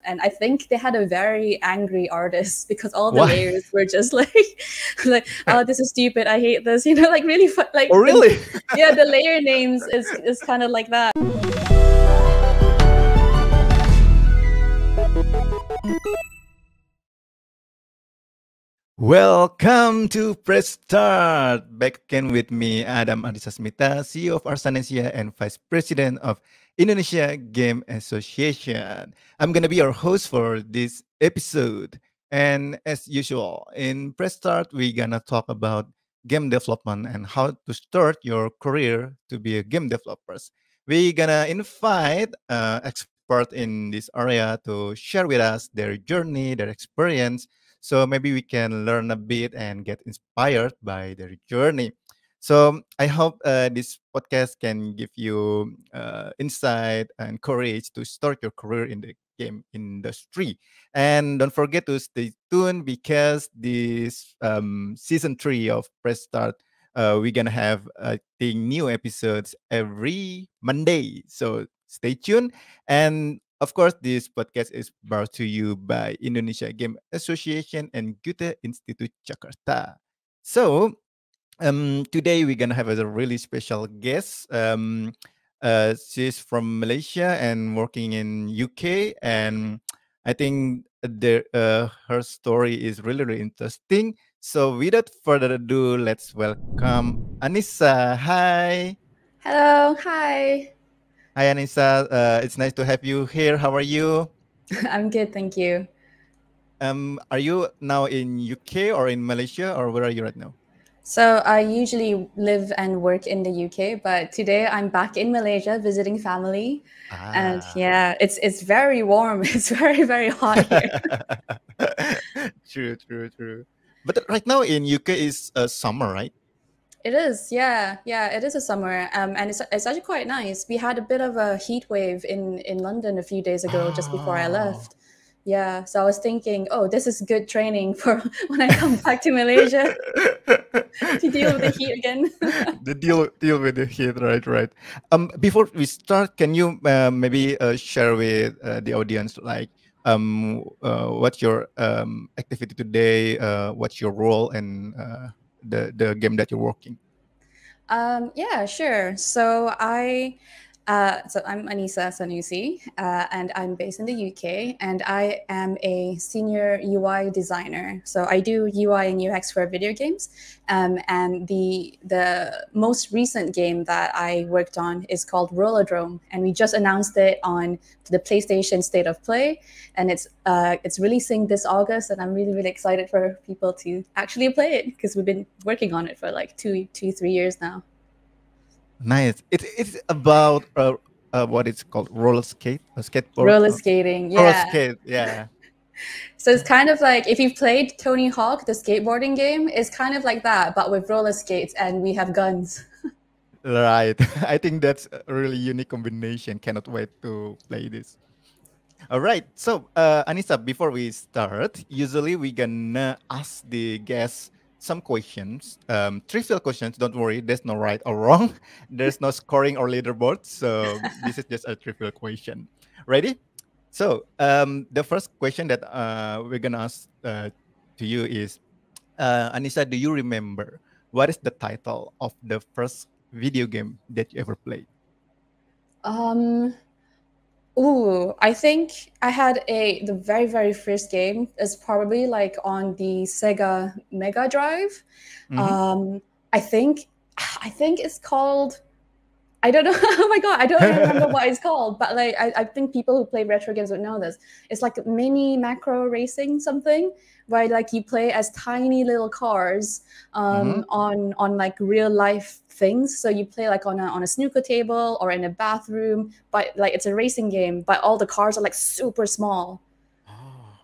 And I think they had a very angry artist because all the Why? layers were just like, oh, this is stupid. I hate this. Like really like Oh, really? the layer names is kind of like that. Welcome to Press Start. Back again with me, Ardisasmita, CEO of Arsanesia and Vice President of Indonesia Game Association. I'm gonna be your host for this episode. And as usual, in Press Start, we're gonna talk about game development and how to start your career to be a game developer. We're gonna invite expert in this area to share with us their journey, their experience, so maybe we can learn a bit and get inspired by their journey. So I hope this podcast can give you insight and courage to start your career in the game industry. And don't forget to stay tuned because this season 3 of Press Start, we're gonna have I think new episodes every Monday. So stay tuned. And of course, this podcast is brought to you by Indonesia Game Association and Goethe-Institut Jakarta. So, today we're gonna have a really special guest. She's from Malaysia and working in UK, and I think her story is really really interesting. So, without further ado, let's welcome Anisa. Hi, Hello, hi. hi Anisa. It's nice to have you here. How are you? I'm good, thank you. Are you now in UK or in Malaysia or where are you right now? So I usually live and work in the UK, but today I'm back in Malaysia visiting family. And Ah, yeah, it's very warm. It's very hot here. true, true, true. But right now in UK is summer, right? It is, yeah, yeah. It is a summer, and it's actually quite nice. We had a bit of a heat wave in London a few days ago, just before I Oh, left. Yeah, so I was thinking, oh, this is good training for when I come back to Malaysia to deal with the heat again. the deal with the heat, right, right. Before we start, can you maybe share with the audience like what's your activity today? What's your role in the game that you're working? Yeah, sure. So I'm Anisa Sanusi, and I'm based in the UK, and I am a senior UI designer. So I do UI and UX for video games, and the most recent game that I worked on is called Rollerdrome, and we just announced it on the PlayStation State of Play, and it's releasing this August, and I'm really excited for people to actually play it because we've been working on it for like 3 years now. Nice. It's about what it's called roller skate, a skateboard, Roller skating, roller yeah. skate. Yeah, So it's kind of like if you've played Tony Hawk, the skateboarding game, it's kind of like that, but with roller skates, and we have guns. right. I think that's a really unique combination. Cannot wait to play this. All right. So, Anissa, before we start, usually we gonna ask the guests some questions, trivial questions. Don't worry, there's no right or wrong. There's no scoring or leaderboard. So this is just a trivial question. Ready? So, the first question that we're gonna ask to you is, Anissa, do you remember what is the title of the first video game that you ever played? Um, Ooh, I think I had the very first game is probably like on the Sega Mega Drive. Mm-hmm. Um, I think I think it's called. I don't know. Oh my god, I don't even remember what it's called. But like, I think people who play retro games would know this. It's like mini macro racing something, where like you play as tiny little cars Mm-hmm. on like real life things. So you play like on a snooker table or in a bathroom, but like it's a racing game. But all the cars are like super small. Oh.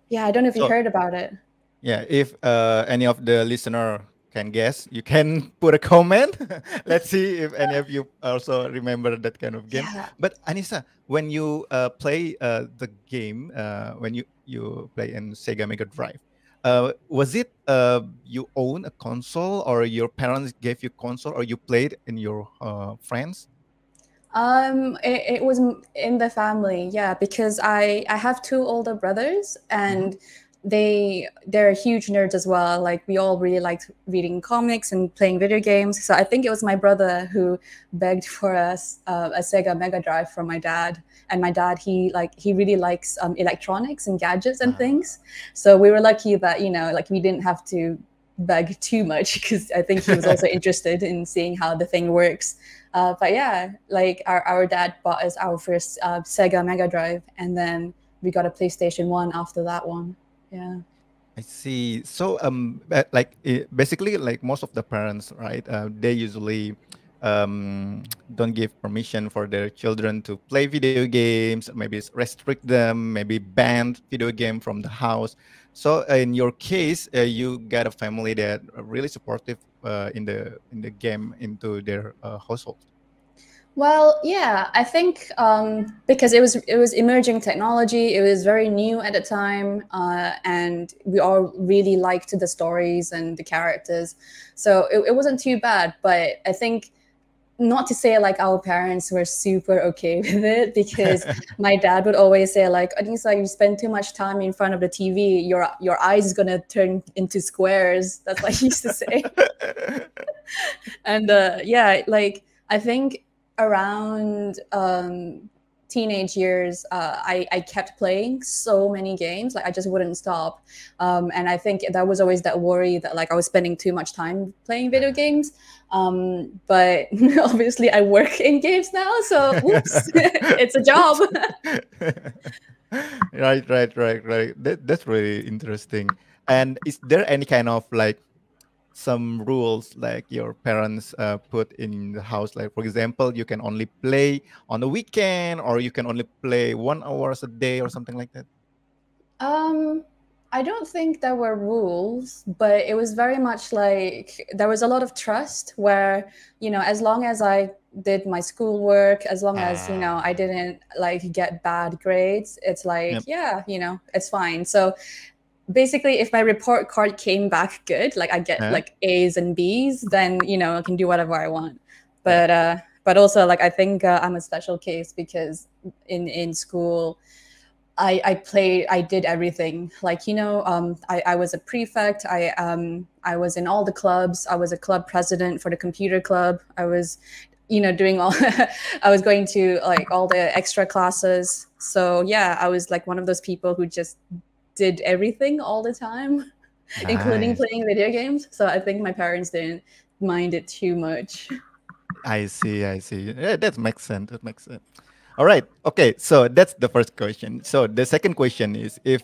Yeah, I don't know if you So heard about it. yeah, if any of the listener can guess, you can put a comment. Let's see if any of you also remember that kind of game. Yeah. But Anissa, when you play the game, when you play in Sega Mega Drive, was it you own a console or your parents gave you console or you played in your friends? It was in the family, yeah, because I have two older brothers, and they're huge nerds as well. Like we all really liked reading comics and playing video games. So I think it was my brother who begged for us a Sega Mega Drive from my dad. And my dad, he really likes electronics and gadgets and Ah. things. So we were lucky that like we didn't have to beg too much because I think he was also interested in seeing how the thing works. But yeah, like our dad bought us our first Sega Mega Drive, and then we got a PlayStation 1 after that one. Yeah. I see. So, like basically, like most of the parents, right? They usually don't give permission for their children to play video games. Maybe restrict them. Maybe ban video game from the house. So, in your case, you got a family that are really supportive in the game into their household. Well, yeah, I think because it was emerging technology, it was very new at the time, and we all really liked the stories and the characters, so it wasn't too bad. But I think not to say like our parents were super okay with it, because my dad would always say like, Anisa, you spend too much time in front of the TV, your eyes is gonna turn into squares. That's what he used to say. And yeah, like I think around teenage years, I kept playing so many games, like I just wouldn't stop. And I think that was always that worry that like I was spending too much time playing video games. But obviously I work in games now, so whoops, it's a job. Right. That's really interesting. And is there any kind of like some rules like your parents put in the house? Like, for example, you can only play on the weekend, or you can only play 1 hours a day, or something like that. Um, I don't think there were rules, but it was very much like there was a lot of trust where, as long as I did my schoolwork, as long as, I Ah, didn't like get bad grades, it's like, yep. yeah, it's fine. So basically, if my report card came back good, like I get Yeah. like A's and B's, then, I can do whatever I want. Yeah. But also like I think I'm a special case because in school I did everything. Like, I was a prefect. I was in all the clubs. I was a club president for the computer club. I was, doing all I was going to like all the extra classes. So yeah, I was like one of those people who just did everything all the time, including Nice. playing video games. So I think my parents didn't mind it too much. I see. I see. Yeah, that makes sense. That makes sense. All right. Okay. So that's the first question. So the second question is, if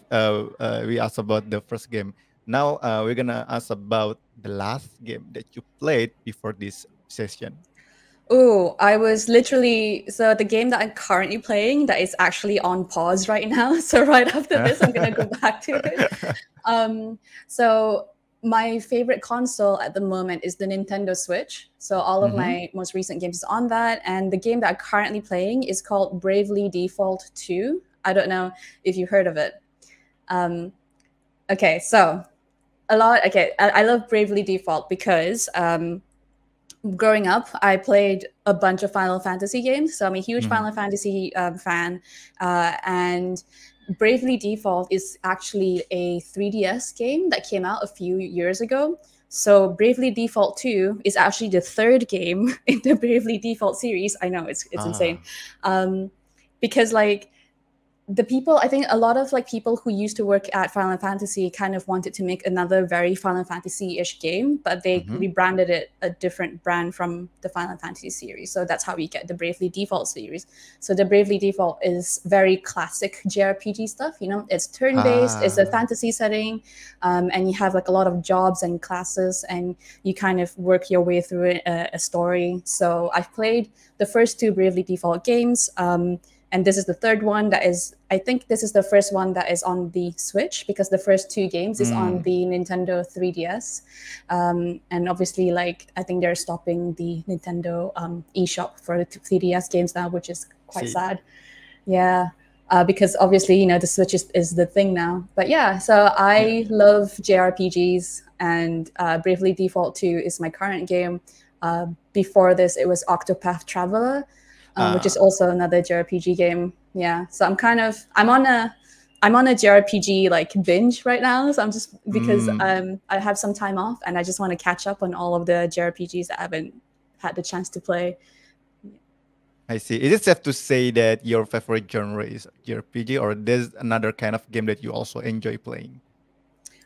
we asked about the first game, now we're gonna ask about the last game that you played before this session. Oh, I was literally so the game that I'm currently playing that is actually on pause right now. So right after this, I'm gonna go back to it. Um, so my favorite console at the moment is the Nintendo Switch. So all of Mm-hmm. my most recent games is on that, and the game that I'm currently playing is called Bravely Default 2. I don't know if you heard of it. Um, okay, so I love Bravely Default because growing up, I played a bunch of Final Fantasy games. So I'm a huge Mm-hmm. Final Fantasy fan. And Bravely Default is actually a 3DS game that came out a few years ago. So Bravely Default 2 is actually the third game in the Bravely Default series. I know it's insane. Ah. Um, because like the people, I think a lot of like people who used to work at Final Fantasy kind of wanted to make another very Final Fantasy-ish game, but they Mm-hmm. rebranded it a different brand from the Final Fantasy series. So that's how we get the Bravely Default series. So the Bravely Default is very classic JRPG stuff. It's turn-based, it's a Ah. fantasy setting, and you have like a lot of jobs and classes, and you kind of work your way through a story. So I've played the first two Bravely Default games. And this is the third one that is, I think this is the first one that is on the Switch, because the first two games is on Mm. the Nintendo 3DS. And obviously, like, I think they're stopping the Nintendo eShop for the 3DS games now, which is quite See. sad. Yeah. Because obviously, the Switch is the thing now. But yeah, so Yeah. I love JRPGs, and Bravely Default 2 is my current game. Before this, it was Octopath Traveler. which is also another JRPG game. Yeah, so I'm on a JRPG like binge right now. So I'm just because I have some time off and I just want to catch up on all of the JRPGs that I haven't had the chance to play. I see. Is it safe to say that your favorite genre is JRPG, or there's another kind of game that you also enjoy playing?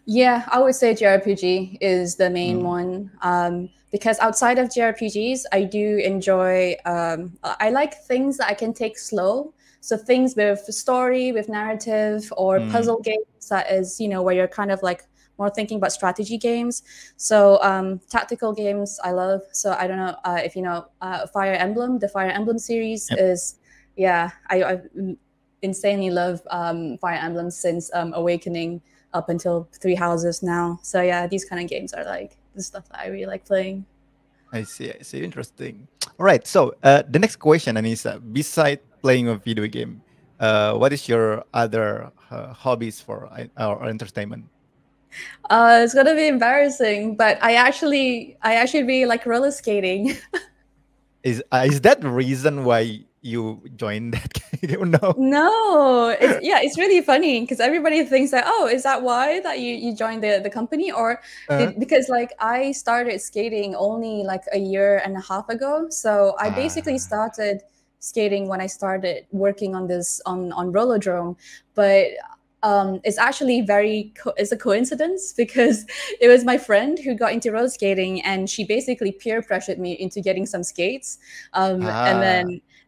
Yeah, I would say JRPG is the main Mm, one. Because outside of JRPGs, I do enjoy, I like things that I can take slow. So things with story, with narrative, or mm, puzzle games that is, where you're kind of like more thinking about strategy games. So tactical games, I love. So I don't know if you know Fire Emblem. The Fire Emblem series yep, is, yeah, I insanely love Fire Emblem since Awakening up until Three Houses now. So yeah, these kind of games are like the stuff that I really like playing. I see. I see. Interesting. All right. So the next question, Anissa, beside playing a video game, what is your other hobbies for or entertainment? It's gonna be embarrassing, but I actually really like roller skating. Is that the reason why you joined that game? No. No, it's really funny because everybody thinks that, oh, is that why that you joined the company, or Uh, because like I started skating only like a year and a half ago. So I basically ah, started skating when I started working on this on Rollerdrome, but it's actually it's a coincidence because it was my friend who got into roller skating and she basically peer pressured me into getting some skates, and ah,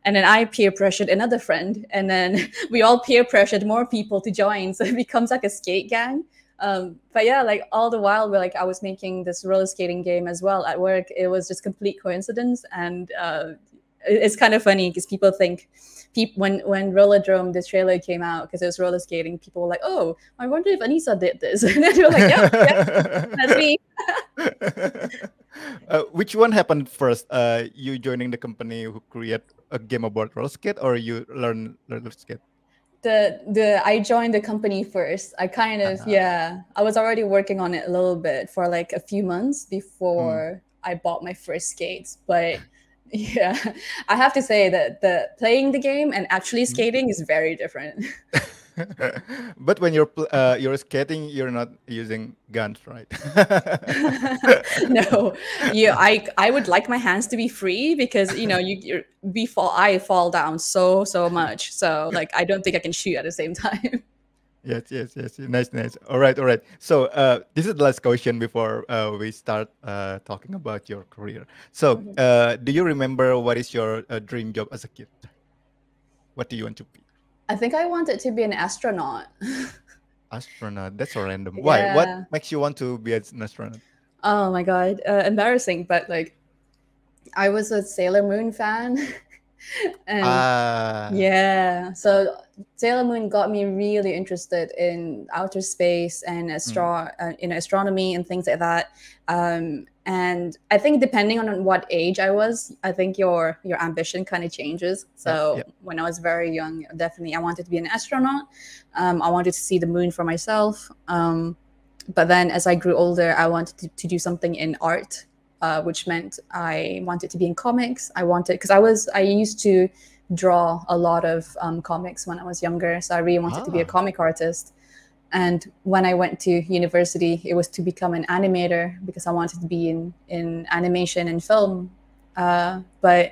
then I peer pressured another friend, and then we all peer pressured more people to join, so it becomes like a skate gang. But yeah, like all the while, I was making this roller skating game as well at work. It was just complete coincidence, and it's kind of funny because people think, when Rollerdrome the trailer came out because it was roller skating, people were like, "Oh, I wonder if Anisa did this," and then they were like, "Yep, yep, that's me." Which one happened first? You joining the company who create a game about roller skate, or you learn roller skate? The I joined the company first. I kind of, Ah, yeah, I was already working on it a little bit for like a few months mm, before I bought my first skates. But yeah, I have to say that the playing the game and actually mm. skating is very different. But when you're skating, you're not using guns, right? No, yeah, I would like my hands to be free because I fall down so much. So like I don't think I can shoot at the same time. Yes, yes, yes. Nice, nice. All right, all right. So this is the last question before we start talking about your career. So, do you remember what is your dream job as a kid? What do you want to be? I think I wanted to be an astronaut. Astronaut. That's so random. Why? What Yeah. makes you want to be an astronaut? Oh my god, embarrassing, but like I was a Sailor Moon fan, and Ah, yeah, so Sailor Moon got me really interested in outer space and mm, astronomy and things like that. And I think depending on what age I was, I think your ambition kind of changes. yep, So yep. when I was very young, definitely I wanted to be an astronaut. I wanted to see the moon for myself. But then as I grew older, I wanted to do something in art, which meant I wanted to be in comics. Because I used to draw a lot of comics when I was younger. So I really wanted to be a Ah, comic artist. And when I went to university, it was to become an animator because I wanted to be in animation and film. But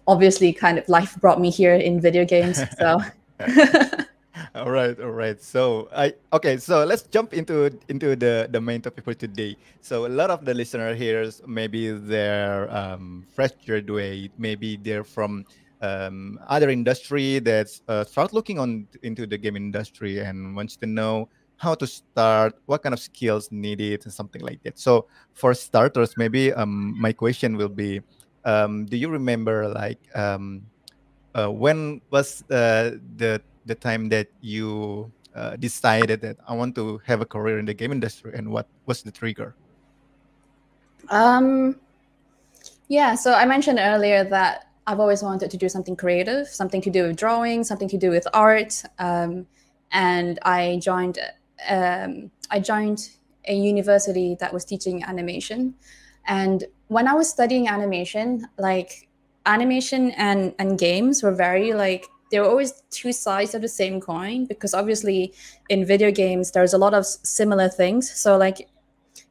obviously, kind of life brought me here in video games. So all right, all right. So I okay. So let's jump into the main topic for today. So a lot of the listener here, maybe they're fresh graduate, maybe they're from other industry that's start looking on into the game industry and wants to know how to start, what kind of skills needed, and something like that. So for starters, maybe my question will be, do you remember like when was the time that you decided that I want to have a career in the game industry, and what was the trigger? um, yeah, so I mentioned earlier that I've always wanted to do something creative, something to do with drawing, something to do with art, and I joined a university that was teaching animation, and when I was studying animation, like animation and games were very like, they were always two sides of the same coin, because obviously in video games there's a lot of similar things. So like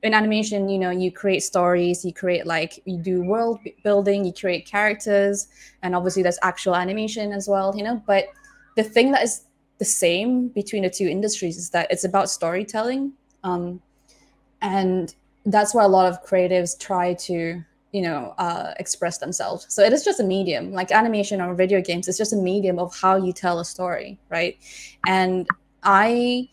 in animation, you know, you create stories, you create like, you do world building, you create characters, and obviously there's actual animation as well, you know. But the thing that is the same between the two industries is that it's about storytelling, and that's where a lot of creatives try to, you know, express themselves. So it is just a medium, like animation or video games. It's just a medium of how you tell a story, right? And I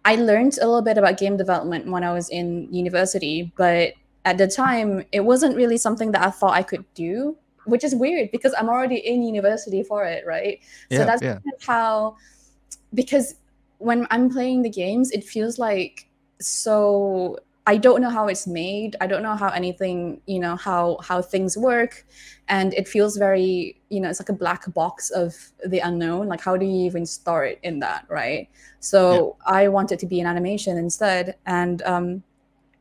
learned a little bit about game development when I was in university, but at the time, it wasn't really something that I thought I could do, which is weird because I'm already in university for it, right? So Yeah, that's yeah. kind of how, because when I'm playing the games, it feels like, so I don't know how it's made. I don't know how anything, you know, how things work, and it feels very, you know, it's like a black box of the unknown. Like, how do you even start in that, right? Yeah. So I wanted to be in animation instead, and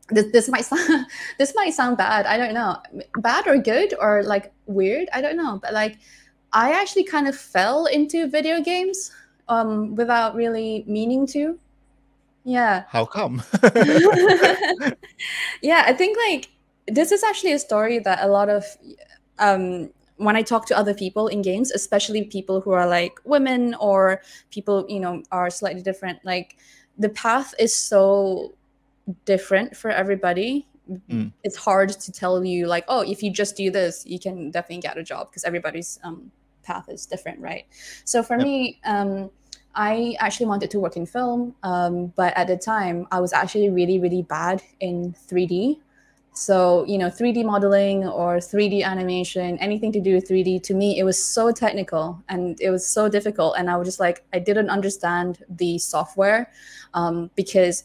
this might sound this might sound bad. I don't know, bad or good or like weird. I don't know, but like, I actually kind of fell into video games without really meaning to. Yeah. How come? Yeah, I think like this is actually a story that a lot of when I talk to other people in games, especially people who are like women or people, you know, are slightly different, like the path is so different for everybody. Mm, It's hard to tell you like, oh, if you just do this, you can definitely get a job, because everybody's path is different, right? So for yep. me, I actually wanted to work in film, but at the time, I was actually really, really bad in 3D. So, you know, 3D modeling or 3D animation, anything to do with 3D, to me, it was so technical and it was so difficult. And I was just like, I didn't understand the software, because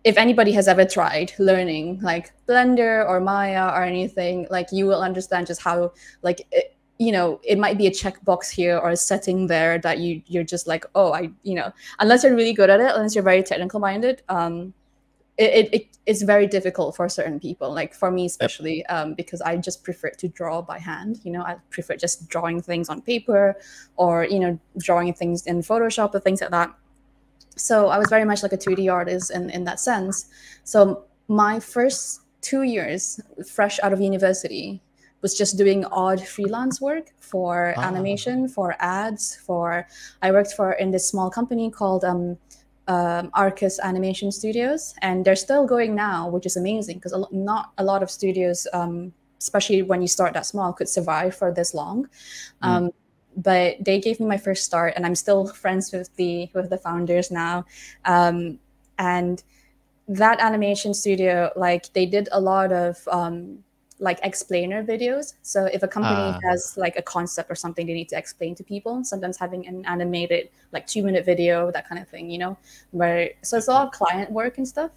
if anybody has ever tried learning like Blender or Maya or anything, like you will understand just how like you know, it might be a checkbox here or a setting there that you're just like, oh, I, you know, unless you're really good at it, unless you're very technical minded, it's very difficult for certain people, like for me Yep. especially, because I just prefer to draw by hand. You know, I prefer just drawing things on paper, or you know, drawing things in Photoshop or things like that. So I was very much like a 2D artist in that sense. So my first 2 years fresh out of university was just doing odd freelance work for Ah. animation, for ads, for, I worked for in this small company called Arcus Animation Studios, and they're still going now, which is amazing because not a lot of studios, especially when you start that small, could survive for this long. Mm. But they gave me my first start, and I'm still friends with the founders now. And that animation studio, like they did a lot of like explainer videos. So if a company Ah. has like a concept or something they need to explain to people, sometimes having an animated like 2-minute video, that kind of thing, you know, where, so it's a lot of client work and stuff.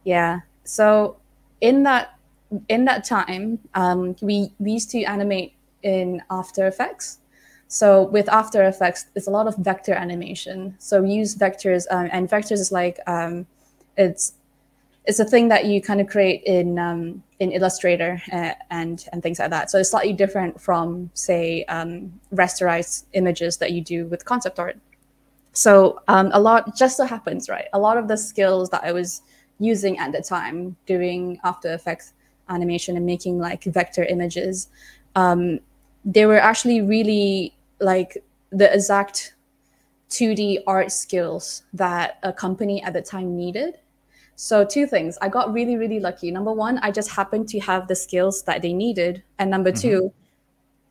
Yeah. So in that in that time, we used to animate in After Effects. So with After Effects, it's a lot of vector animation. So we use vectors, and vectors is like it's it's a thing that you kind of create in Illustrator, and things like that. So it's slightly different from say rasterized images that you do with concept art. So a lot just so happens, right? A lot of the skills that I was using at the time doing After Effects animation and making like vector images, they were actually really like the exact 2D art skills that a company at the time needed. So two things, I got really, really lucky. Number one, I just happened to have the skills that they needed. And number Mm-hmm. two,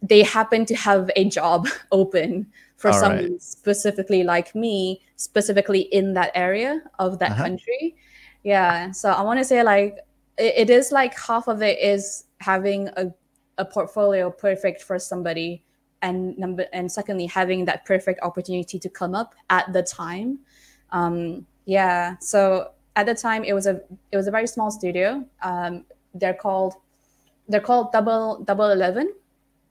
they happen to have a job open for All right. someone specifically like me, specifically in that area of that Uh-huh. country. Yeah. So I want to say like it is like half of it is having a portfolio perfect for somebody, and secondly having that perfect opportunity to come up at the time. Yeah. So at the time it was a very small studio. They're called Double 11,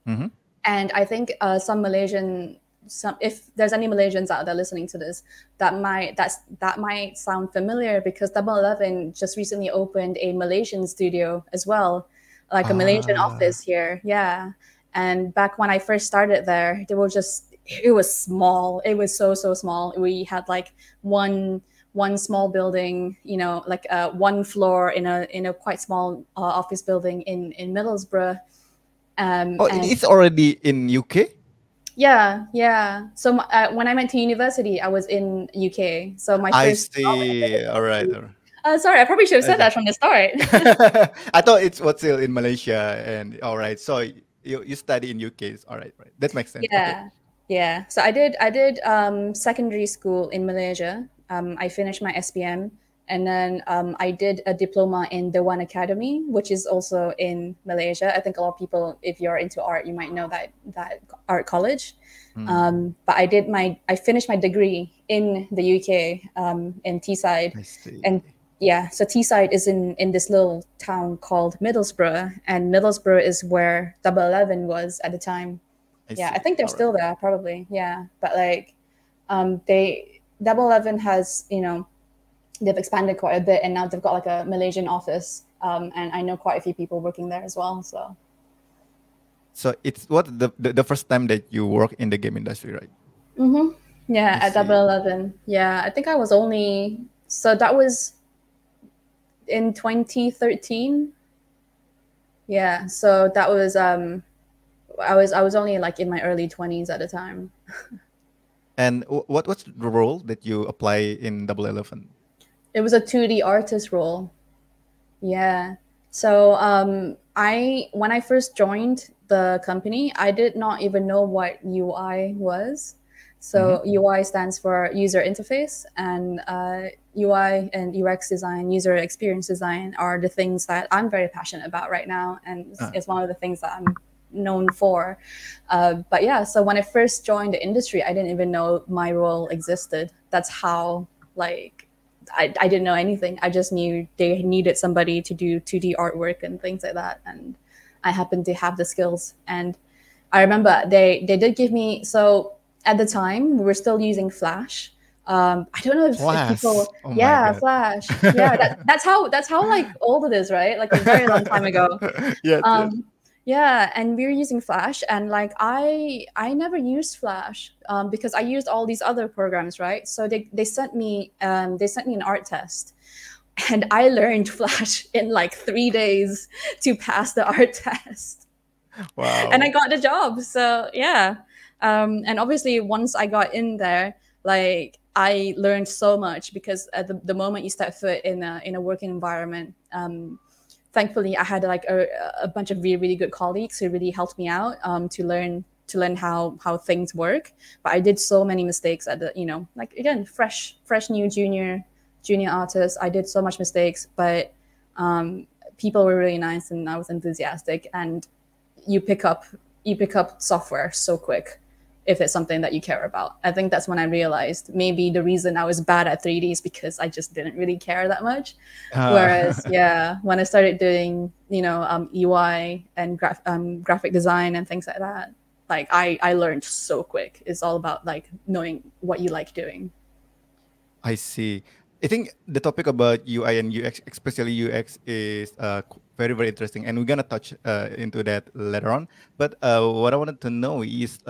Mm-hmm. and I think some Malaysian, some, if there's any Malaysians out there listening to this, that might sound familiar because Double 11 just recently opened a Malaysian studio as well, like a Malaysian Ah. office here. Yeah, And back when I first started there, it was small. It was so small. We had like one small building, you know, like one floor in a quite small office building in Middlesbrough. Oh, And it's already in UK? yeah, yeah. So when I went to university, I was in UK. So my I first job in see. All right. the All right. sorry, I probably should have I said see. that from the start. I thought it was still in Malaysia, and all right. So you study in UK. All right, right. That makes sense. Okay. Yeah, yeah. So I did secondary school in Malaysia. I finished my SPM, and then I did a diploma in the One Academy, which is also in Malaysia. I think a lot of people, if you're into art, you might know that art college. But I finished my degree in the UK in Teesside, I see. and yeah, so Teesside is in this little town called Middlesbrough, and Middlesbrough is where Double 11 was at the time. I Yeah, I see. think they're All right. still there, probably. Yeah, but like, they Double 11 has, you know, they've expanded quite a bit, and now they've got like a Malaysian office, and I know quite a few people working there as well. So So it's what the first time that you work in the game industry, right? yeah, I at Double see. 11, yeah, I think I was only so that was in 2013. Yeah, so that was I was only like in my early 20s at the time. And what's the role that you apply in Double 11? It was a 2D artist role. Yeah. So I when I first joined the company, I did not even know what UI was. Mm-hmm. So UI stands for user interface, and UI and UX design, user experience design, are the things that I'm very passionate about right now, and it's one of the things that I'm known for. But yeah, so when I first joined the industry, I didn't even know my role existed. That's how like I didn't know anything. I just knew they needed somebody to do 2D artwork and things like that. And I happened to have the skills. And I remember they did give me, so at the time, we were still using Flash. I don't know if Flash. people, Oh my yeah, god. Flash. Yeah, that's how like old it is, right? Like a very long time ago. Yes, yes. Um, yeah, and we were using Flash, and like I never used Flash because I used all these other programs, right? So they sent me an art test, and I learned Flash in like 3 days to pass the art test, and I Wow. got the job. So yeah, and obviously once I got in there, like I learned so much because at the moment you step foot in a working environment. Thankfully I had like a bunch of really good colleagues who really helped me out to learn how things work. But I did so many mistakes at the, you know, like again, fresh new junior artist. I did so much mistakes, but people were really nice and I was enthusiastic, and you pick up you pick up software so quick if it's something that you care about. I think that's when I realized maybe the reason I was bad at 3D is because I just didn't really care that much. Whereas, Uh, yeah, when I started doing, you know, UI and graphic design and things like that, like I learned so quick. It's all about like knowing what you like doing. I see. I think the topic about UI and UX, especially UX, is very, very interesting, and we're gonna touch into that later on. But what I wanted to know is,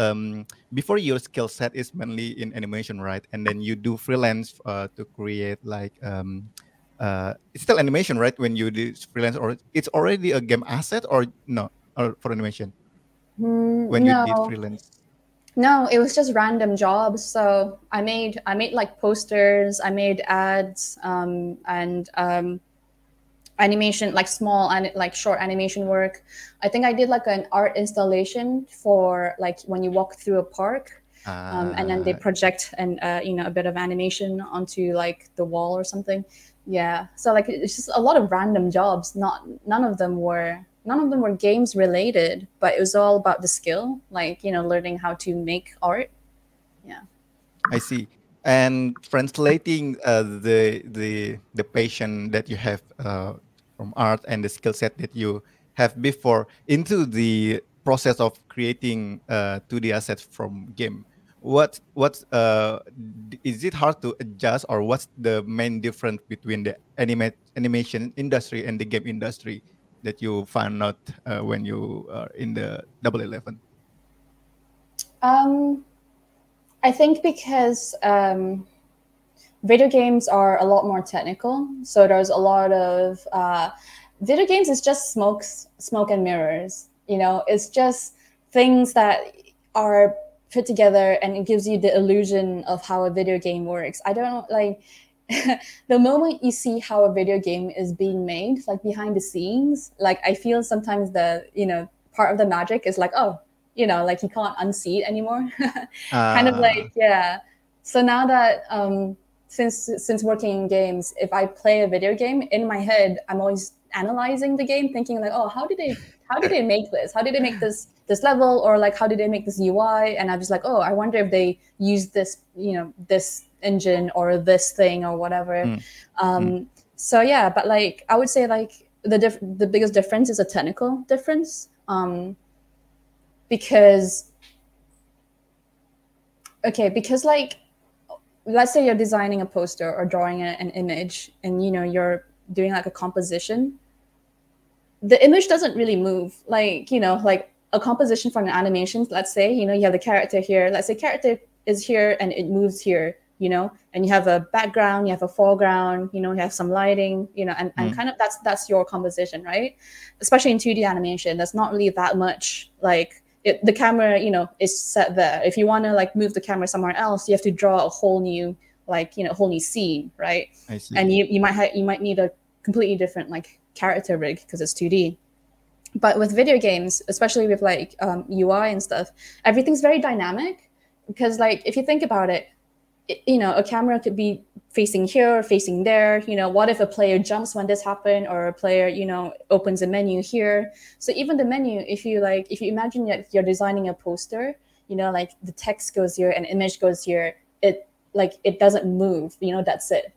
before your skill set is mainly in animation, right? And then you do freelance to create like it's still animation, right? When you do freelance, or it's already a game asset, or no, or for animation when you did No, freelance. no, it was just random jobs. So I made like posters, I made ads, and animation, like small and like short animation work. I think I did like an art installation for like when you walk through a park, and then they Ah, project and you know, a bit of animation onto like the wall or something. Yeah, so like it's just a lot of random jobs. Not none of them were games related, but it was all about the skill, like, you know, learning how to make art. Yeah. I see. And translating the passion that you have from art and the skill set that you have before into the process of creating 2D assets from game. Is it hard to adjust, or what's the main difference between the animation industry and the game industry? that you found out when you are in the Double 11? I think because video games are a lot more technical, so there's a lot of video games is just smoke and mirrors. You know, it's just things that are put together and it gives you the illusion of how a video game works. I don't like the moment you see how a video game is being made, like behind the scenes, like I feel sometimes the, you know, part of the magic is like, oh, you know, like you can't unsee it anymore. Kind of Uh, like, yeah. So now that since working in games, if I play a video game in my head, I'm always analyzing the game, thinking like, oh, how did they make this? How did they make this level? Or like how did they make this UI? And I'm just like, oh, I wonder if they use this, you know, this engine or this thing or whatever. mm, mm, So yeah, but like I would say like the biggest difference is a technical difference. Because because like let's say you're designing a poster or drawing an image and you know you're doing like a composition, the image doesn't really move. Like, you know, like a composition for an animation, let's say, you know, you have the character here, let's say character is here and it moves here, you know, and you have a background, you have a foreground, you know, you have some lighting, you know, and mm, kind of that's your composition, right? Especially in 2D animation, there's not really that much like the camera, you know, is set there. If you want to like move the camera somewhere else, you have to draw a whole new, like, you know, whole new scene, right? I see. And you might need a completely different like character rig because it's 2D. But with video games, especially with like UI and stuff, everything's very dynamic because like if you think about it, you know, a camera could be facing here or facing there. You know, what if a player jumps when this happened, or a player, you know, opens a menu here? So even the menu, if you imagine that you're designing a poster, you know, like the text goes here and image goes here, it doesn't move. You know, that's it.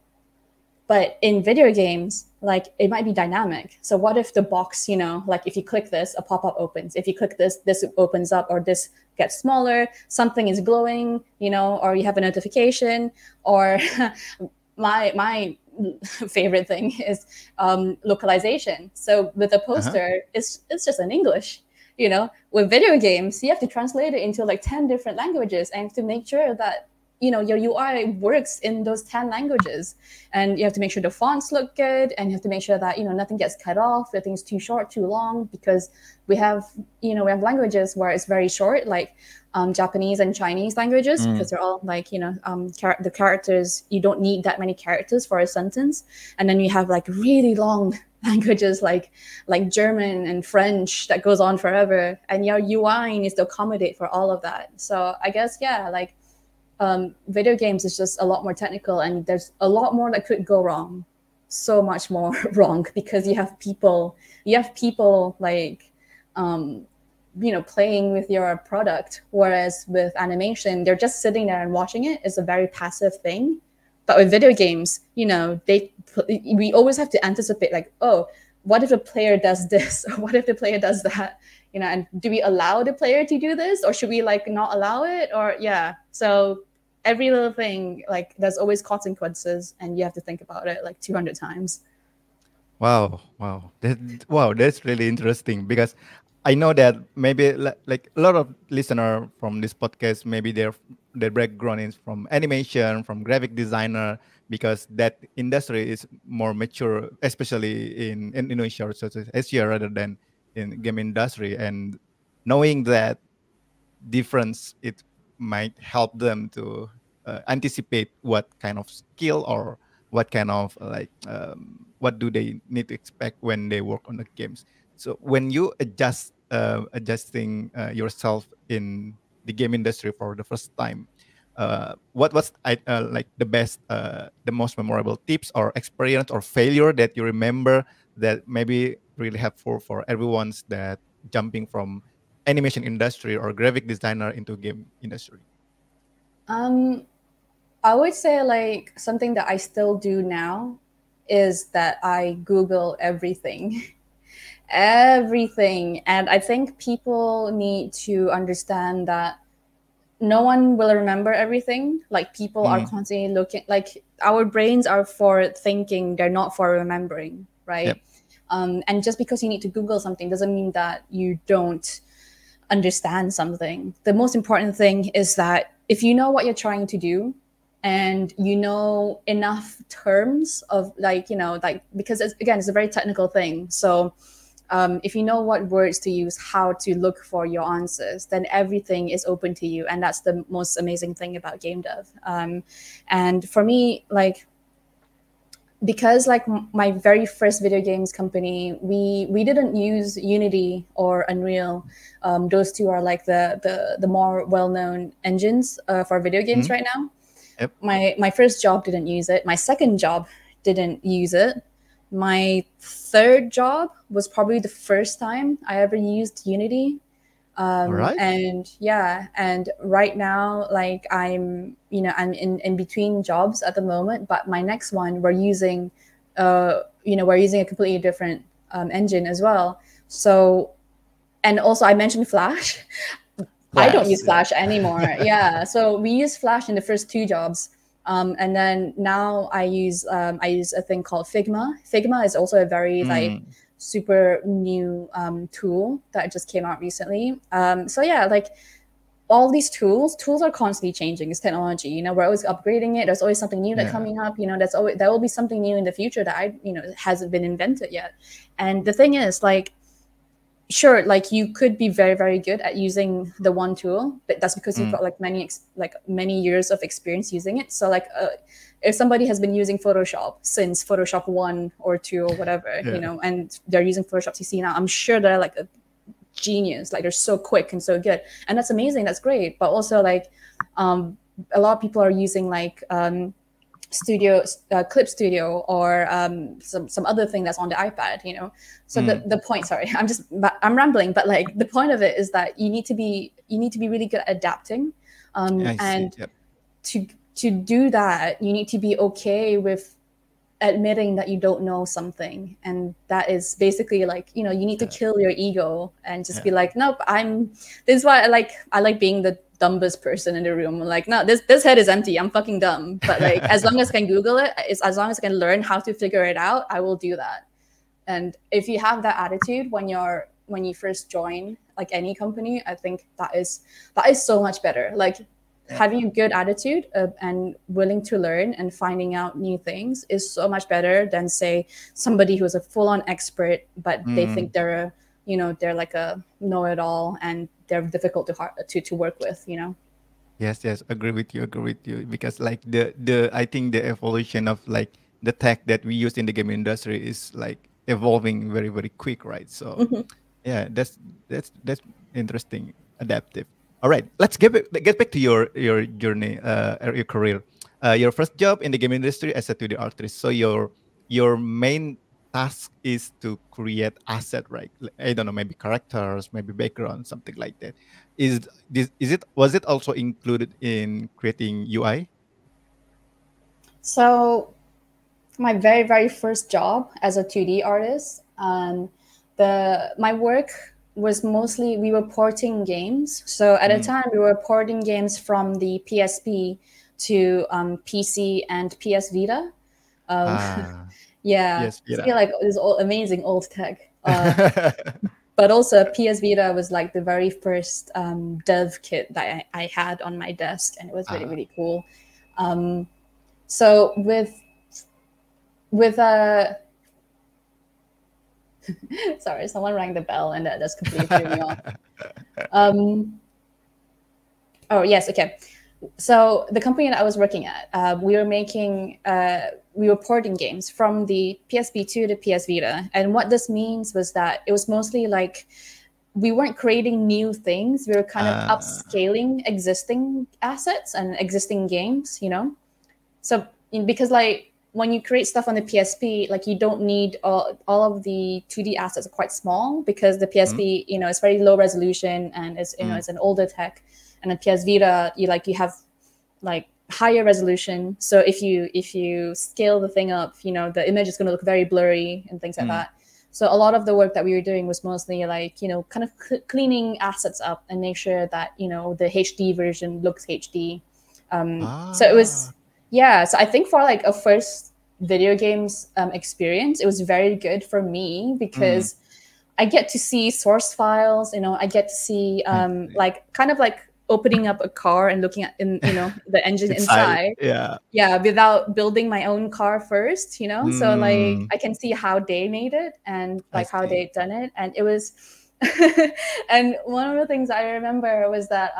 But in video games, like it might be dynamic. So what if the box, you know, like if you click this, a pop-up opens. If you click this, this opens up, or this gets smaller, something is glowing, you know, or you have a notification, or my favorite thing is localization. So with a Uh-huh. poster, it's just in English. You know, with video games, you have to translate it into like 10 different languages and to make sure that, you know, your UI works in those 10 languages. And you have to make sure the fonts look good, and you have to make sure that, you know, nothing gets cut off, nothing's too short, too long, because we have, you know, we have languages where it's very short, like Japanese and Chinese languages, Mm, because they're all like, you know, the characters, you don't need that many characters for a sentence. And then you have like really long languages like German and French that goes on forever, and your UI needs to accommodate for all of that. So I guess, yeah, like video games is just a lot more technical, and there's a lot more that could go wrong, so much more wrong, because you have people like you know, playing with your product, whereas with animation they're just sitting there and watching it. It's a very passive thing. But with video games, you know, we always have to anticipate like, oh, what if a player does this or what if the player does that, you know, and do we allow the player to do this, or should we like not allow it? Or yeah, so every little thing, like there's always consequences, and you have to think about it like 200 times. wow, wow, wow, that's really interesting because I know that maybe like a lot of listener from this podcast, maybe their background is from animation, from graphic designer, because that industry is more mature, especially in Indonesia or Southeast Asia rather than in game industry. And knowing that difference, it might help them to anticipate what kind of skill or what kind of what do they need to expect when they work on the games. So when you adjusting yourself in the game industry for the first time, what was like the best the most memorable tips or experience or failure that you remember that maybe really helpful for everyone's that jumping from animation industry or graphic designer into game industry? um I would say like something that I still do now is that I Google everything. Everything. And I think people need to understand that no one will remember everything. Like people are Mm, constantly looking, like our brains are for thinking, they're not for remembering, yep. right? And just because you need to Google something doesn't mean that you don't understand something. The most important thing is that if you know what you're trying to do and you know enough terms of like, because it's a very technical thing. So if you know what words to use, how to look for your answers, then everything is open to you. And that's the most amazing thing about game dev. And for me, like, because like my very first video games company, we didn't use Unity or Unreal. Those two are like the more well-known engines for video games right now. Yep. My first job didn't use it. My second job didn't use it. My third job was probably the first time I ever used Unity. Right. And right now, like I'm in between jobs at the moment, but my next one we're using a completely different engine as well. So, and also I mentioned Flash. I don't use Flash anymore. Yeah, so we use Flash in the first two jobs, and then now I use a thing called Figma. Figma is also a very like super new tool that just came out recently. So yeah, like all these tools are constantly changing. It's technology, we're always upgrading it. There's always something new that's coming up. There will be something new in the future that hasn't been invented yet. And the thing is, like, sure, like you could be very, very good at using the one tool, but that's because you've got like many years of experience using it. So like if somebody has been using Photoshop since Photoshop 1 or 2 or whatever, and they're using Photoshop CC now, I'm sure they're like a genius. Like they're so quick and so good, and that's amazing. That's great. But also like a lot of people are using like Clip Studio or some other thing that's on the iPad, So the point, sorry, I'm rambling, but like the point of it is that you need to be really good at adapting, and to do that, you need to be okay with admitting that you don't know something. And that is basically like, you need to kill your ego and just be like, nope, this is why I like being the dumbest person in the room. I'm like, no, this head is empty. I'm fucking dumb. But like, as long as I can Google it, as long as I can learn how to figure it out, I will do that. And if you have that attitude when you first join like any company, I think that is so much better. Like having a good attitude and willing to learn and finding out new things is so much better than say somebody who's a full-on expert, but they think they're like a know-it-all and they're difficult to work with. Yes, agree with you, because like the I think the evolution of like the tech that we use in the game industry is like evolving very, very quick, right? So yeah, that's interesting, adaptive. All right, let's get back to your journey, your career. Your first job in the game industry as a 2D artist. So your main task is to create asset, right? I don't know, maybe characters, maybe background, something like that. Was it also included in creating UI? So my very, very first job as a 2D artist, my work was mostly, we were porting games. So at the time we were porting games from the PSP to PC and PS Vita. Yeah, Yes, I feel like it was all amazing old tech. But also PS Vita was like the very first dev kit that I had on my desk, and it was really, really cool. So with sorry, someone rang the bell and that just completely threw me off. Oh yes, okay. So the company that I was working at, we were porting games from the PSP to the PS Vita. And what this means was that it was mostly like, we weren't creating new things. We were kind of upscaling existing assets and existing games, So because like when you create stuff on the PSP, like you don't need all of the 2D assets are quite small because the PSP, it's very low resolution and it's it's an older tech. And the PS Vita, you have like higher resolution. So if you scale the thing up, the image is going to look very blurry and things like that. So a lot of the work that we were doing was mostly like, kind of cleaning assets up and make sure that, the HD version looks HD. So it was, so I think for like a first video games experience, it was very good for me because I get to see source files. I get to see like kind of like opening up a car and looking at the engine inside. Yeah, without building my own car first. So like I can see how they made it and like how they've done it, and it was. And one of the things I remember was that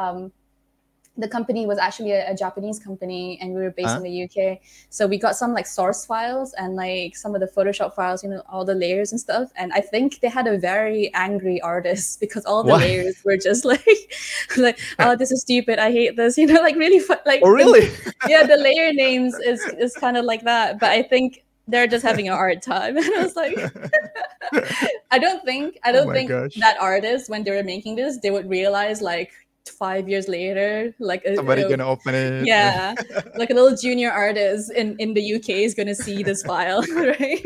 the company was actually a Japanese company, and we were based in the UK. So we got some like source files and like some of the Photoshop files, all the layers and stuff. And I think they had a very angry artist because all the layers were just like, oh, this is stupid. I hate this. Like really like. Oh, really? The layer names is kind of like that. But I think they're just having a hard time. And I was like, I don't think that artist, when they were making this, they would realize like 5 years later, like somebody gonna open it. Yeah, like a little junior artist in the UK is gonna see this file, right?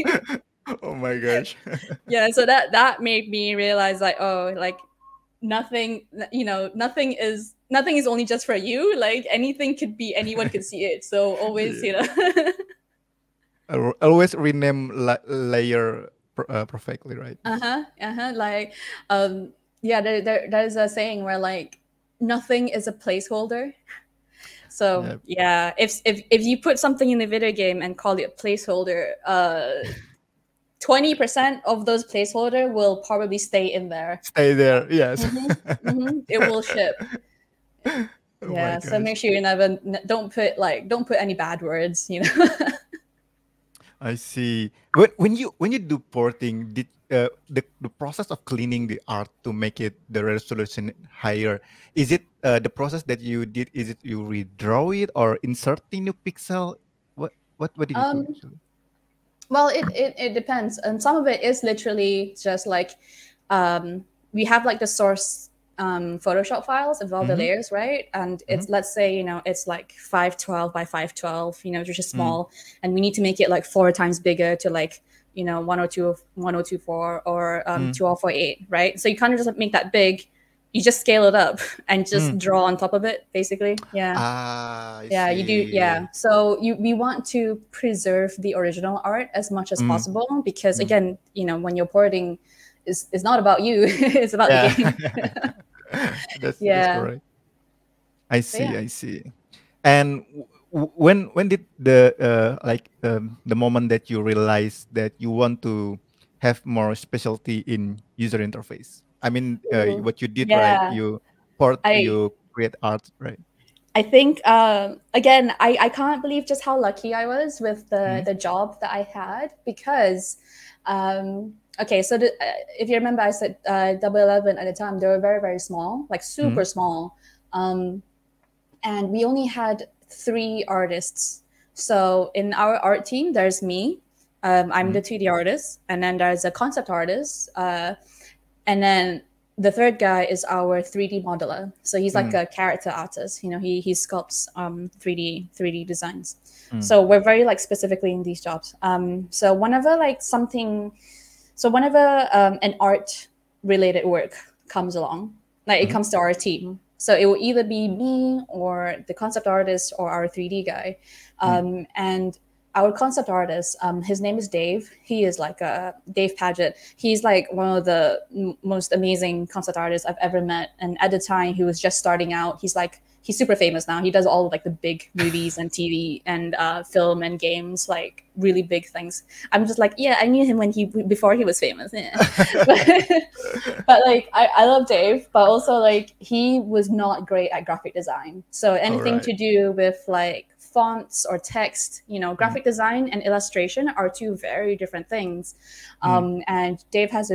Oh my gosh. Yeah, so that made me realize like, oh, like nothing is only just for you. Like anything could be, anyone could see it. So always, always rename layer perfectly, right? Like, there's a saying where like nothing is a placeholder. So if you put something in the video game and call it a placeholder, 20% of those placeholder will probably stay in there. Stay there, yes. It will ship. Oh so make sure you don't put any bad words. I see. But when you do porting, did the process of cleaning the art to make it the resolution higher, is it the process that you did? Is it you redraw it or inserting new pixel? What did you do actually? Well, it depends, and some of it is literally just like we have like the source Photoshop files of all the layers, right? And it's let's say it's like 512 by 512, which is small, and we need to make it like 4 times bigger to like 1024 or 2048, right? So you kind of just make that big, you just scale it up and just draw on top of it, basically. I see. You do. So we want to preserve the original art as much as possible, because again, when you're porting, it's not about you, it's about the game. That's correct. I see. And when did the the moment that you realized that you want to have more specialty in user interface? I mean, what you did, right? You create art, right? I think again, I can't believe just how lucky I was with the job that I had, because okay, so if you remember, I said Double 11 at the time, they were very, very small, like super small. And we only had 3 artists. So in our art team, there's me. I'm the 2D artist. And then there's a concept artist. And then the third guy is our 3D modeler. So he's like a character artist. He sculpts 3D designs. So we're very like specifically in these jobs. So whenever an art related work comes along, like it comes to our team, so it will either be me or the concept artist or our 3D guy. And our concept artist, his name is Dave. He is like Dave Paget. He's like one of the most amazing concept artists I've ever met. And at the time, he was just starting out. He's super famous now. He does all of like the big movies and TV and film and games, like really big things. I'm just like, yeah, I knew him before he was famous. Yeah. but like, I love Dave, but also like he was not great at graphic design. So anything to do with like fonts or text, graphic design and illustration are 2 very different things. And Dave has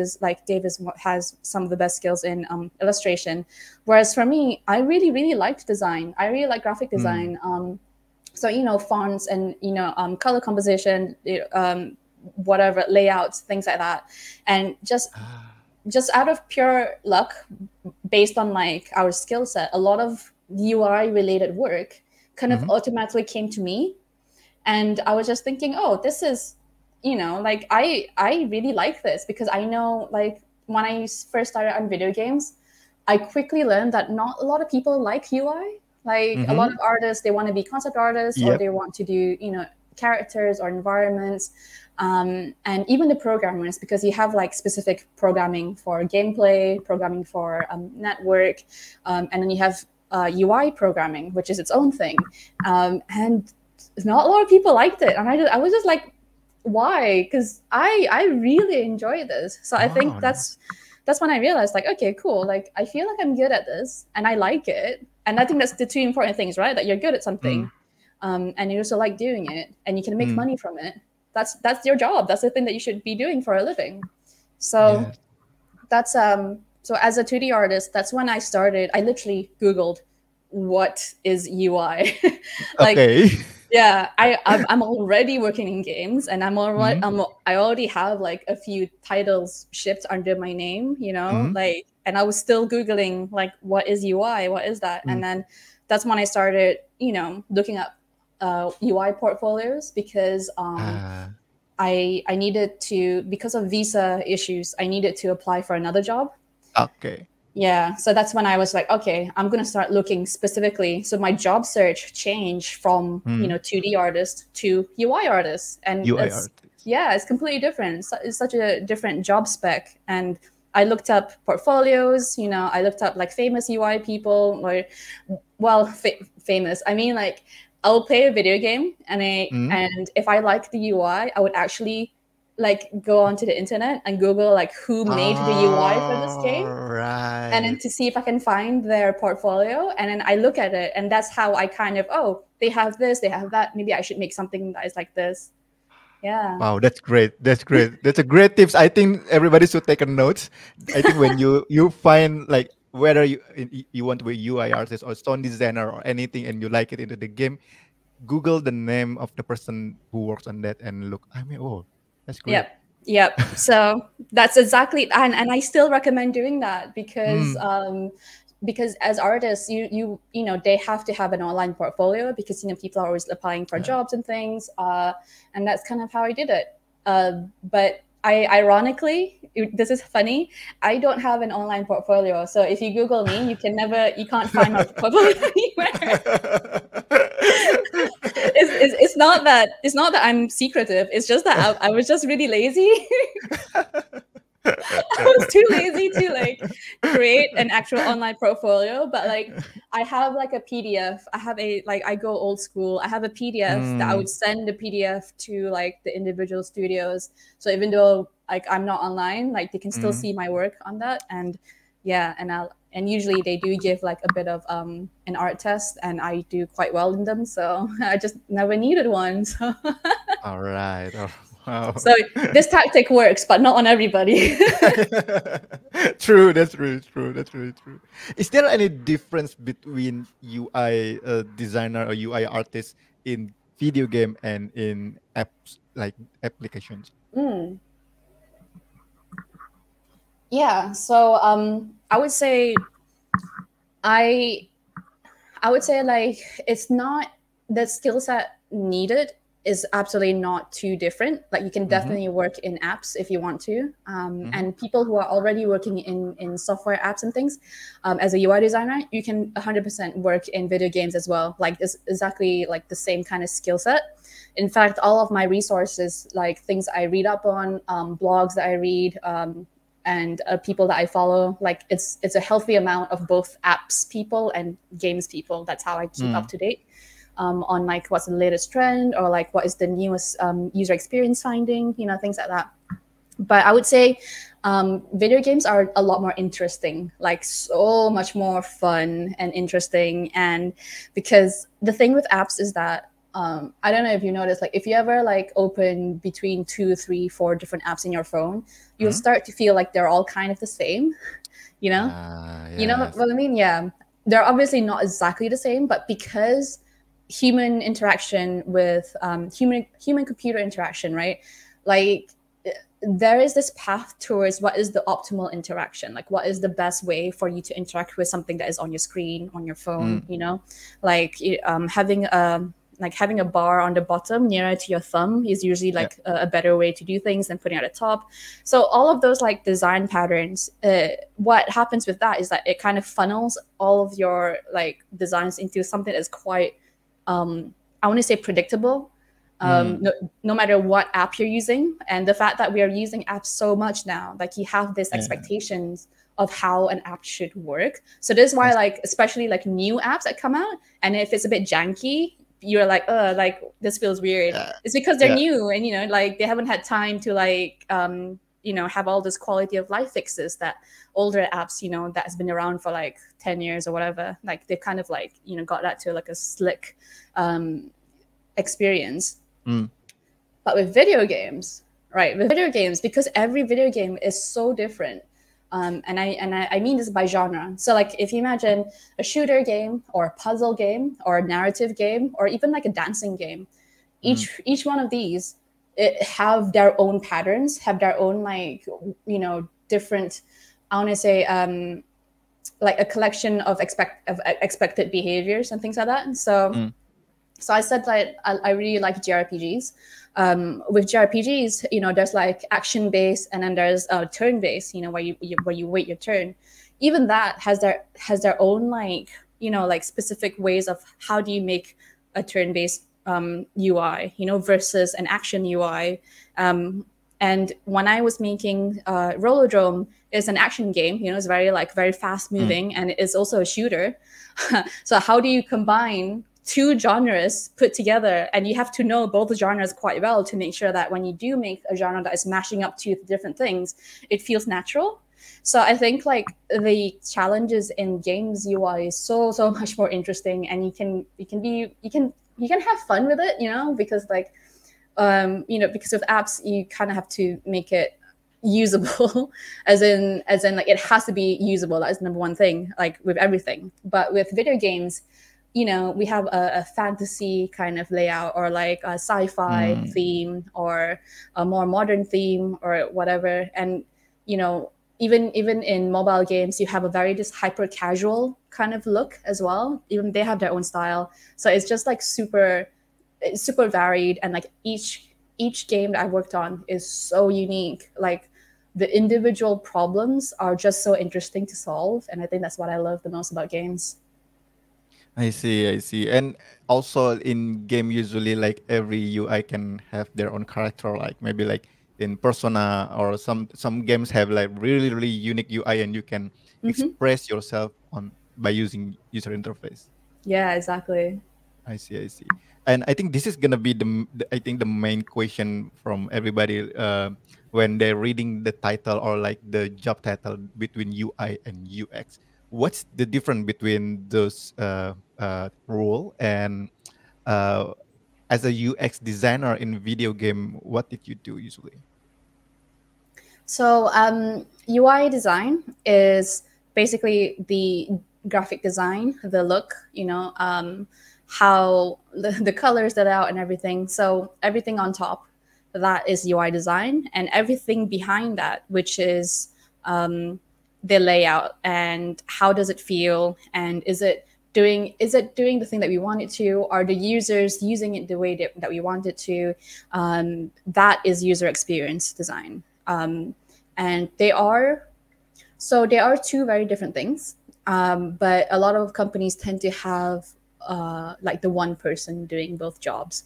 some of the best skills in illustration. Whereas for me, I really, really liked design. I really like graphic design. So, fonts and, color composition, whatever, layouts, things like that. And just out of pure luck, based on like our skill set, a lot of UI related work kind of automatically came to me. And I was just thinking, oh, this is, like I really like this, because I know like when I first started on video games, I quickly learned that not a lot of people like UI. Like a lot of artists, they want to be concept artists or they want to do, characters or environments, and even the programmers, because you have like specific programming for gameplay, programming for network, and then you have UI programming, which is its own thing, and not a lot of people liked it, and I was just like, why? Because I really enjoy this. So I think that's when I realized, like, okay, cool, like I feel like I'm good at this and I like it, and I think that's the two important things, right? That you're good at something, and you also like doing it, and you can make money from it. That's your job. That's the thing that you should be doing for a living. So that's so as a 2D artist, that's when I started. I literally Googled what is UI. Like, yeah, I'm already working in games, and I already have like a few titles shipped under my name, you know, like, and I was still Googling like, what is UI, what is that? And then that's when I started, you know, looking up UI portfolios, because I needed to, because of visa issues, I needed to apply for another job. Yeah, so that's when I was like, okay, I'm gonna start looking specifically. So my job search changed from you know, 2D artist to UI artist, and it's completely different. It's such a different job spec. And I looked up portfolios. You know, I looked up like famous UI people, or well, famous. I mean, like, I'll play a video game, and and if I like the UI, I would actually like go onto the internet and Google like who made the UI for this game, and then to see if I can find their portfolio, and then I look at it, and that's how I kind of, oh, they have this, they have that, maybe I should make something that is like this. Yeah. Wow, that's great. That's great. That's a great tips. I think everybody should take a note. I think when you find like whether you want to be UI artist or sound designer or anything, and you like it into the game, Google the name of the person who works on that and look. I mean, oh, that's great. Yep. So that's exactly, and I still recommend doing that, because as artists, you know, they have to have an online portfolio, because, you know, people are always applying for jobs and things, and that's kind of how I did it. But I ironically, this is funny, I don't have an online portfolio. So if you Google me, you can't find my portfolio anywhere. It's not that I'm secretive. It's just that I was just really lazy. I was too lazy to like create an actual online portfolio, but like I have like a PDF. I go old school. I have a PDF that I would send the PDF to like the individual studios. So even though like I'm not online, like they can still see my work on that. And yeah, and usually they do give like a bit of an art test, and I do quite well in them. So I just never needed one. So All right. Wow. So this tactic works, but not on everybody. True, that's really true. That's really true. Is there any difference between UI designer or UI artist in video game and in apps, like applications? Yeah. So I would say like it's not, the skill set needed is absolutely not too different. Like you can definitely work in apps if you want to. And people who are already working in software apps and things, as a UI designer, you can 100% work in video games as well. Like it's exactly like the same kind of skill set. In fact, all of my resources, like things I read up on, blogs that I read, and people that I follow, like it's a healthy amount of both apps people and games people. That's how I keep up to date. On like what's the latest trend, or like what is the newest user experience finding, you know, things like that. But I would say video games are a lot more interesting, like so much more fun and interesting. And because the thing with apps is that I don't know if you noticed, like if you ever like open between 2, 3, 4 different apps in your phone, you'll start to feel like they're all kind of the same, you know? You know what I mean? Yeah, they're obviously not exactly the same, but because human interaction with human computer interaction, right? Like there is this path towards what is the optimal interaction, like what is the best way for you to interact with something that is on your screen, on your phone, you know, like having a bar on the bottom nearer to your thumb is usually like a better way to do things than putting it at the top. So all of those like design patterns, what happens with that is that it kind of funnels all of your like designs into something that's quite I want to say predictable, no matter what app you're using. And the fact that we are using apps so much now, like you have this expectations of how an app should work. So this is why, like, especially like new apps that come out, and if it's a bit janky, you're like, like this feels weird. It's because they're new, and you know, like they haven't had time to like you know, have all this quality of life fixes that older apps, you know, that has been around for like 10 years or whatever, like they've kind of like, you know, got that to like a slick experience. But with video games, right, with video games, because every video game is so different, and I mean this by genre. So like if you imagine a shooter game or a puzzle game or a narrative game or even like a dancing game, each one of these have their own patterns, have their own like, you know, different, I want to say like a collection of expected behaviors and things like that. And so so I said that I really like JRPGs. With JRPGs, you know, there's like action based, and then there's turn based, you know, where you wait your turn. Even that has their own like, you know, like specific ways of how do you make a turn based UI, you know, versus an action UI. And when I was making Rollerdrome, is an action game, you know, it's very fast moving, and it's also a shooter. So how do you combine two genres put together? And you have to know both genres quite well to make sure that when you do make a genre that is mashing up two different things, it feels natural. So I think like the challenges in games UI is so much more interesting, and you can have fun with it, you know, because like you know, because with apps you kind of have to make it usable as in like it has to be usable. That is number one thing, like with everything. But with video games, you know, we have a fantasy kind of layout, or like a sci-fi theme, or a more modern theme, or whatever. And you know, even in mobile games, you have a very just hyper casual kind of look as well. Even they have their own style. So it's just like super varied, and like each game that I worked on is so unique. Like the individual problems are just so interesting to solve, and I think that's what I love the most about games. I see, I see. And also in game, usually like every UI can have their own character, like maybe like in Persona, or some games have like really unique UI, and you can express yourself on by using user interface. Yeah, exactly. I see, I see. And I think this is gonna be I think the main question from everybody when they're reading the title, or like the job title between UI and UX. What's the difference between those role? And uh, as a UX designer in video game, what did you do usually? So UI design is basically the graphic design, the look, you know, how the colors that are out and everything. So everything on top, that is UI design, and everything behind that, which is the layout and how does it feel, and is it doing the thing that we want it to? Are the users using it the way that we want it to? That is user experience design. And they are two very different things. But a lot of companies tend to have like the one person doing both jobs.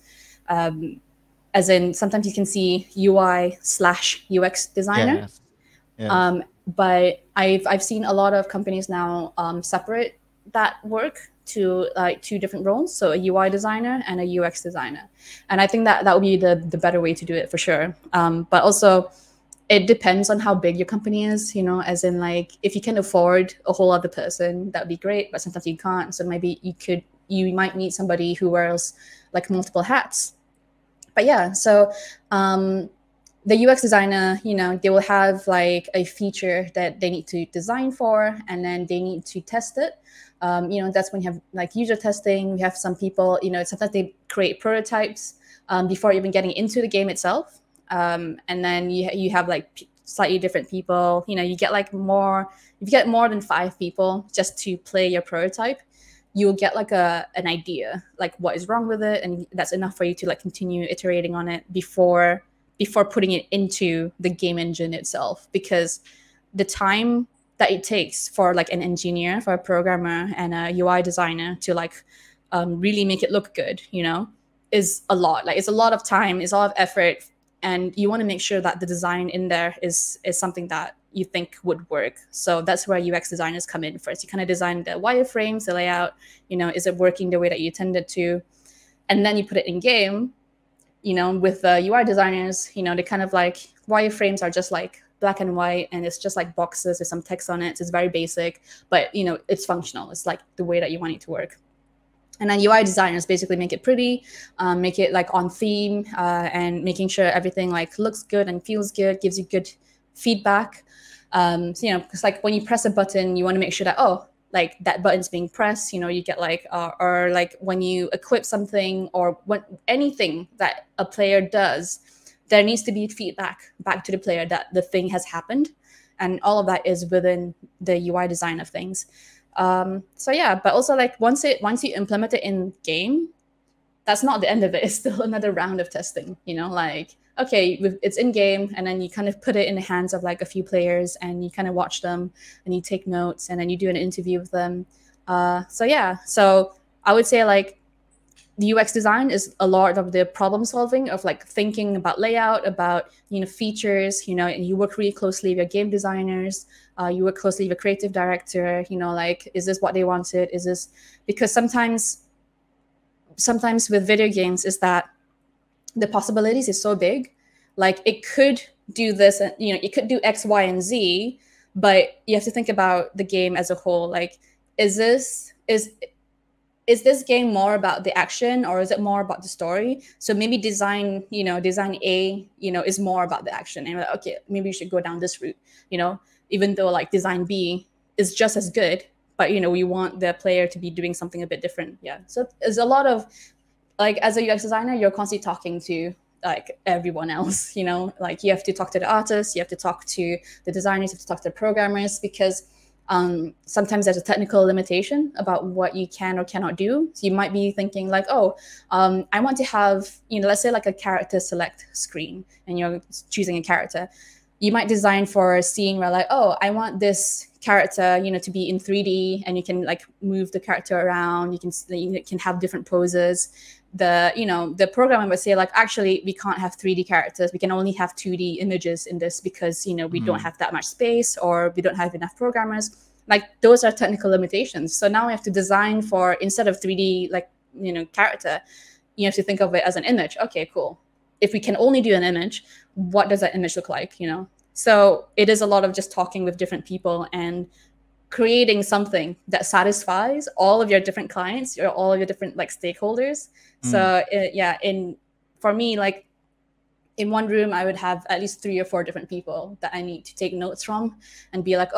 As in, sometimes you can see UI/UX designer. Yes. Yes. But I've seen a lot of companies now separate that work to like two different roles, so a UI designer and a UX designer. And I think that would be the better way to do it for sure. But also, it depends on how big your company is, you know, as in like if you can afford a whole other person, that would be great, but sometimes you can't. So maybe you might need somebody who wears like multiple hats. But yeah, so the UX designer, you know, they will have like a feature that they need to design for, and then they need to test it. You know, that's when you have like user testing. We have some people, you know, sometimes they create prototypes before even getting into the game itself. And then you have like slightly different people. You know, you get more than 5 people just to play your prototype, you'll get like an idea like what is wrong with it, and that's enough for you to like continue iterating on it before putting it into the game engine itself. Because the time that it takes for like an engineer, for a programmer and a UI designer to like really make it look good, you know, is a lot. Like, it's a lot of time, it's a lot of effort, and you want to make sure that the design in there is something that you think would work. So that's where UX designers come in first. You kind of design the wireframes, the layout, is it working the way that you intended to? And then you put it in game. With the UI designers, they kind of like, wireframes are just like black and white, and it's just like boxes with some text on it. It's very basic, but it's functional. It's like the way that you want it to work. And then UI designers basically make it pretty, make it like on theme, and making sure everything like looks good and feels good, gives you good feedback. Because like when you press a button, you want to make sure that, like that button's being pressed. You get like, or like when you equip something, or when anything that a player does, there needs to be feedback back to the player that the thing has happened, and all of that is within the UI design of things. So yeah, but also like once you implement it in game, that's not the end of it. It's still another round of testing. Like, okay, it's in game, and then you kind of put it in the hands of like a few players, and you kind of watch them, and you take notes, and then you do an interview with them. So yeah, so I would say like the UX design is a lot of the problem solving, of like thinking about layout, about features, and you work really closely with your game designers. You work closely with a creative director. Like, is this what they wanted? Is this, because sometimes with video games is that the possibilities is so big. Like, it could do this, and it could do X, Y, and Z, but you have to think about the game as a whole. Like, is this game more about the action, or is it more about the story? So maybe design A, is more about the action, and like, okay, maybe you should go down this route, even though like design B is just as good, but we want the player to be doing something a bit different. Yeah. So there's a lot of, like, as a UX designer, you're constantly talking to like everyone else, like you have to talk to the artists, you have to talk to the designers, you have to talk to the programmers, because sometimes there's a technical limitation about what you can or cannot do. So you might be thinking like, I want to have, let's say like a character select screen, and you're choosing a character. You might design for a scene where like, I want this character, to be in 3D, and you can like move the character around. You can have different poses. The programmer would say like, actually, we can't have 3D characters. We can only have 2D images in this, because we don't have that much space, or we don't have enough programmers. Like, those are technical limitations. So now we have to design for, instead of 3D like character, you have to think of it as an image. Okay, cool. If we can only do an image, what does that image look like? So it is a lot of just talking with different people and creating something that satisfies all of your different clients, or all of your different like stakeholders. So for me, like, in one room, I would have at least 3 or 4 different people that I need to take notes from, and be like,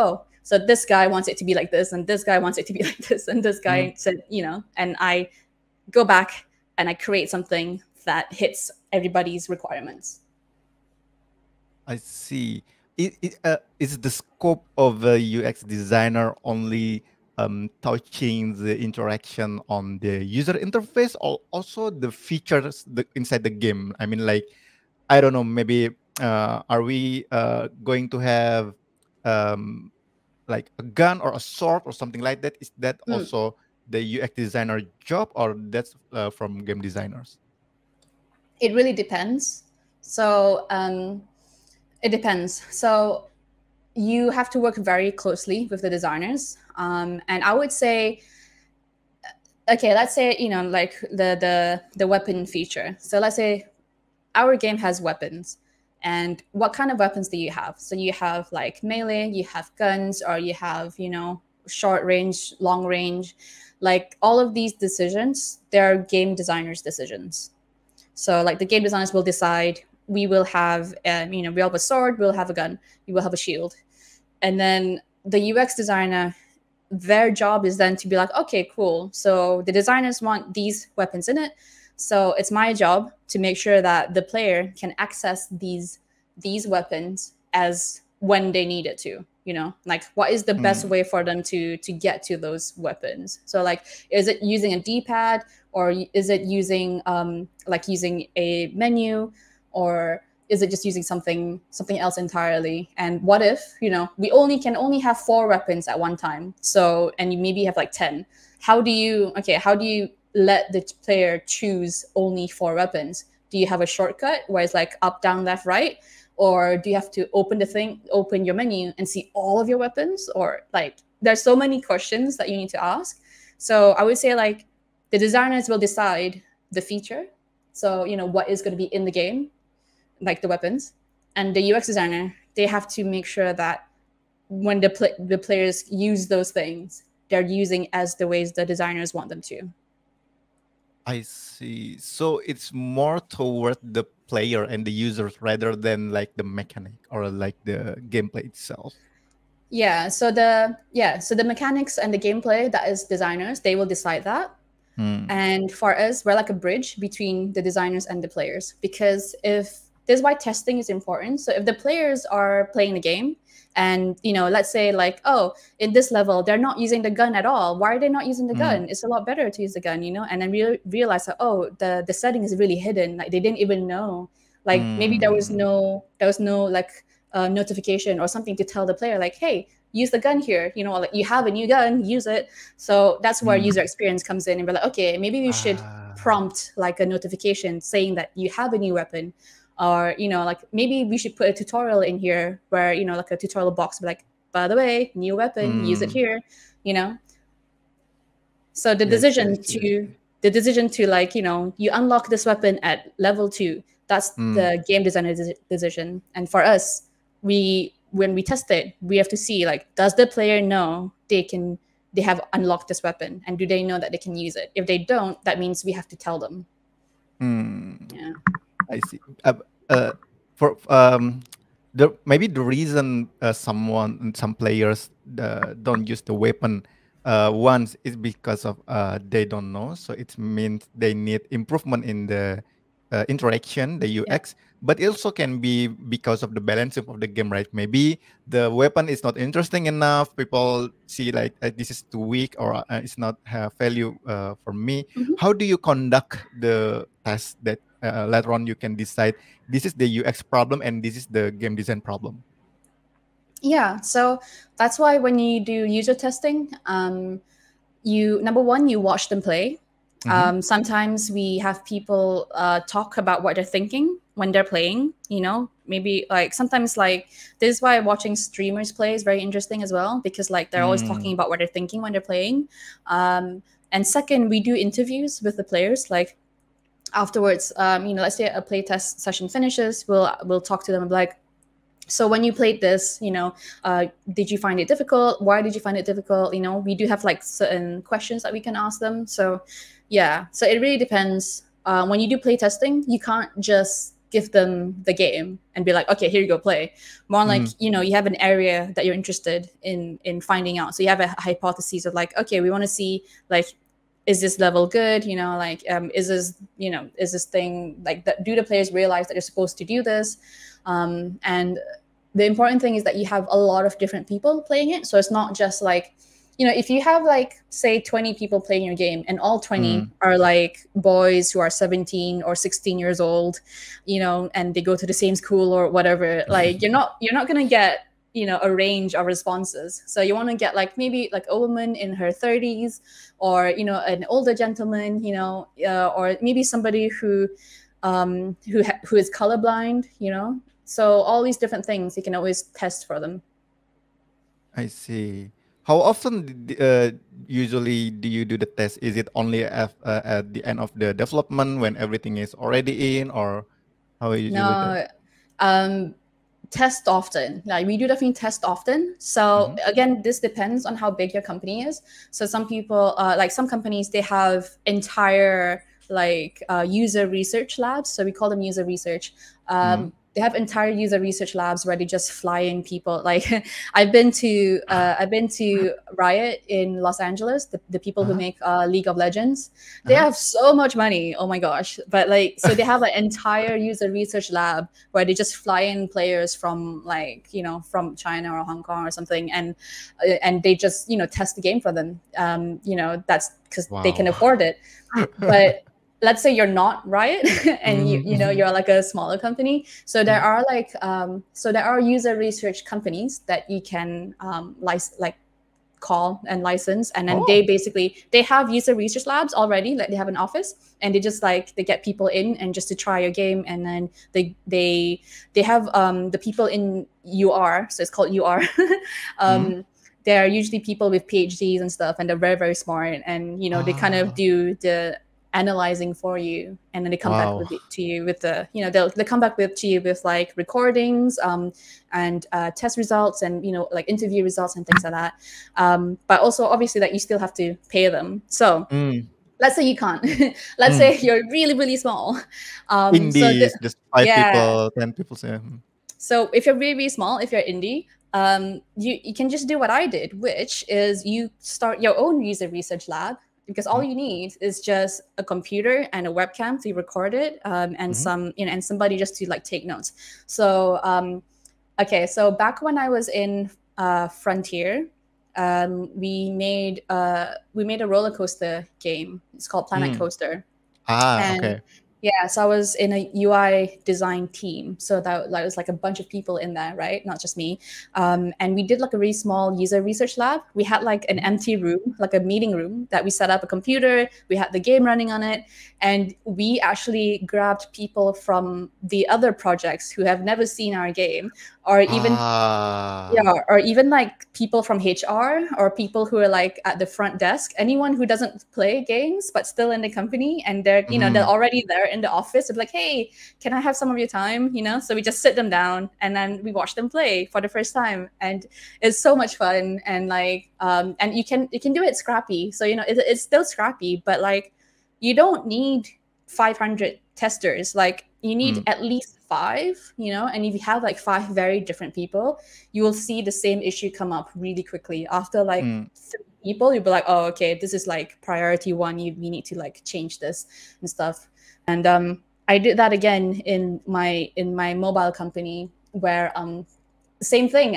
so this guy wants it to be like this, and this guy wants it to be like this, and this guy said, and I go back and I create something that hits everybody's requirements. I see. Is the scope of a UX designer only touching the interaction on the user interface, or also the features inside the game? I mean, like, I don't know, maybe are we going to have like a gun or a sword or something like that? Is that also the UX designer job, or that's from game designers? It really depends. So it depends. So you have to work very closely with the designers. And I would say, okay, let's say, like the weapon feature. So let's say our game has weapons. And what kind of weapons do you have? So you have like melee, you have guns, or you have, short range, long range. Like, all of these decisions, they're game designers' decisions. So like the game designers will decide, we will have, we'll have a sword, we'll have a gun, we will have a shield. And then the UX designer, their job is then to be like, okay, cool. So the designers want these weapons in it. So it's my job to make sure that the player can access these weapons as when they need it to, like, what is the best way for them to get to those weapons? So like, is it using a D-pad, or is it using like using a menu, or is it just using something else entirely? And what if, we can only have 4 weapons at one time? So, and you maybe have like 10. How do you let the player choose only 4 weapons? Do you have a shortcut where it's like up, down, left, right? Or do you have to open your menu and see all of your weapons? Or like, there's so many questions that you need to ask. So I would say like the designers will decide the feature. So, what is going to be in the game, like the weapons. And the UX designer, they have to make sure that when the players use those things, they're using as the ways the designers want them to. I see. So it's more toward the player and the users rather than like the mechanic or like the gameplay itself. So the mechanics and the gameplay, that is designers, they will decide that. And for us, we're like a bridge between the designers and the players, because this is why testing is important. So if the players are playing the game and, let's say like, oh, in this level, they're not using the gun at all. Why are they not using the gun? It's a lot better to use the gun, and then we realize that, oh, the setting is really hidden. Like they didn't even know, like maybe there was no like notification or something to tell the player like, hey, use the gun here, like you have a new gun, use it. So that's where user experience comes in, and we're like, okay, maybe we should prompt like a notification saying that you have a new weapon, or like maybe we should put a tutorial in here where like a tutorial box, like, by the way, new weapon, use it here. So the decision to like, you unlock this weapon at level 2, that's the game designer's decision. And for us, when we test it, we have to see like, does the player know they have unlocked this weapon, and do they know that they can use it? If they don't, that means we have to tell them. Yeah. I see. For maybe the reason some players don't use the weapon once is because of they don't know. So it means they need improvement in the interaction, the UX. But it also can be because of the balancing of the game, right? Maybe the weapon is not interesting enough. People see like this is too weak, or it's not have value for me. How do you conduct the test that later on you can decide this is the UX problem and this is the game design problem? Yeah, so that's why when you do user testing, number one, you watch them play. Sometimes we have people talk about what they're thinking when they're playing, maybe like sometimes like this is why watching streamers play is very interesting as well, because like they're always talking about what they're thinking when they're playing. And second, we do interviews with the players, like afterwards, let's say a play test session finishes, we'll talk to them and be like, so when you played this, did you find it difficult? Why did you find it difficult? We do have like certain questions that we can ask them. So yeah, so it really depends. When you do play testing, you can't just give them the game and be like, okay, here you go, play. More like, you have an area that you're interested in finding out. So you have a hypothesis of like, okay, we want to see like, is this level good? Like, is this thing like that? Do the players realize that they're supposed to do this? And the important thing is that you have a lot of different people playing it. So it's not just like, if you have like, say 20 people playing your game and all 20 are like boys who are 17 or 16 years old, and they go to the same school or whatever, like you're not going to get, a range of responses. So you want to get like maybe like a woman in her 30s, or, an older gentleman, or maybe somebody who is colorblind, So all these different things you can always test for them. I see. How often usually do you do the test? Is it only at the end of the development when everything is already in, or how you usually do it? Test often. Like we do definitely test often. So again, this depends on how big your company is. So some people, like some companies, they have entire like user research labs. So we call them user research. They have entire user research labs where they just fly in people. Like I've been to Riot in Los Angeles, the people who make League of Legends. They have so much money. Oh my gosh. But like, so they have an entire user research lab where they just fly in players from like, from China or Hong Kong or something. And they just, test the game for them. That's because they can afford it. But let's say you're not Riot and you're like a smaller company. So there are like, user research companies that you can call and license, and then Oh. they have user research labs already, like they have an office, and they just like they get people in and just to try your game, and then they have the people in UR, so it's called UR. Mm. They're usually people with PhDs and stuff, and they're very very smart, and they kind of Ah. do the analyzing for you, and then they come back Wow. with to you with the they'll come back with to you with like recordings, and test results, and like interview results and things like that. But also obviously that you still have to pay them. So Mm. let's say you can't. Let's Mm. say you're really really small. Indies, just five Yeah, people, 10 people. Yeah. Mm. so if you're really, really small, if you're indie, you can just do what I did, which is you start your own user research lab, because all Mm. you need is just a computer and a webcam to record it, and Mhm. some and somebody just to like take notes. So okay, so back when I was in Frontier, we made a roller coaster game. It's called Planet Mm. Coaster, Ah, and okay. yeah, so I was in a UI design team, so that was like a bunch of people in there, right? Not just me. And we did like a really small user research lab. We had like an Mhm. empty room, like a meeting room, that we set up a computer, we had the game running on it, and we actually grabbed people from the other projects who have never seen our game, or even Ah. yeah, or even like people from HR, or people who are like at the front desk, anyone who doesn't play games but still in the company, and they're Mhm. already there in the office. It's like, hey, can I have some of your time? So we just sit them down and then we watch them play for the first time, and it's so much fun. And like and you can do it scrappy, so it's still scrappy, but like you don't need 500 testers. Like you need Mm. at least five, and if you have like five very different people, you will see the same issue come up really quickly. After like Mm. 3 people, you'll be like, oh, okay, this is like priority one. We need to like change this and stuff. And I did that again in my mobile company, where same thing.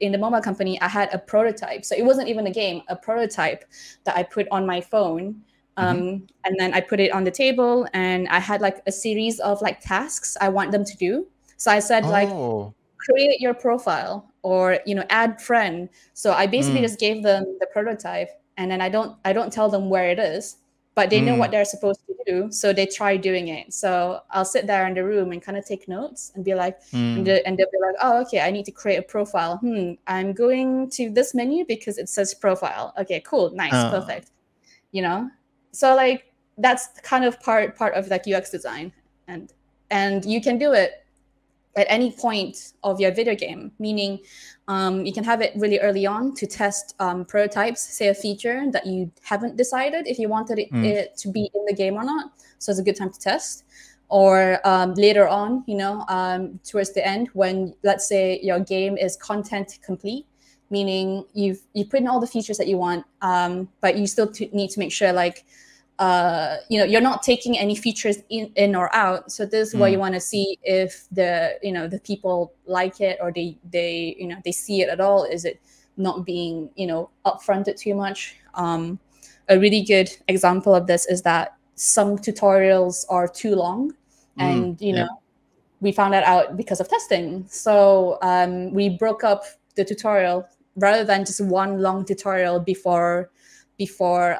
In the mobile company, I had a prototype, so it wasn't even a game, a prototype that I put on my phone. Mhm. And then I put it on the table, and I had like a series of like tasks I want them to do. So I said like, Oh. create your profile, or add friend. So I basically Mm. just gave them the prototype, and then I don't tell them where it is, but they know what Mm. they're supposed to do, so they try doing it. So I'll sit there in the room and kind of take notes and be like, and, Mm. they, and they'll be like, oh, okay, I need to create a profile. I'm going to this menu because it says profile. Okay, cool, nice, Uh, perfect. you know so like that's kind of part of like UX design. And you can do it at any point of your video game, meaning you can have it really early on to test prototypes, say a feature that you haven't decided if you wanted mm. it to be in the game or not. So it's a good time to test. Or later on, towards the end, when let's say your game is content complete, meaning you've put in all the features that you want, but you still need to make sure like you're not taking any features in or out. So this is where you Mm. want to see if the people like it, or they see it at all. Is it not being upfronted too much? A really good example of this is that some tutorials are too long, Mm. and Yep. we found that out because of testing. So we broke up the tutorial, rather than just one long tutorial before before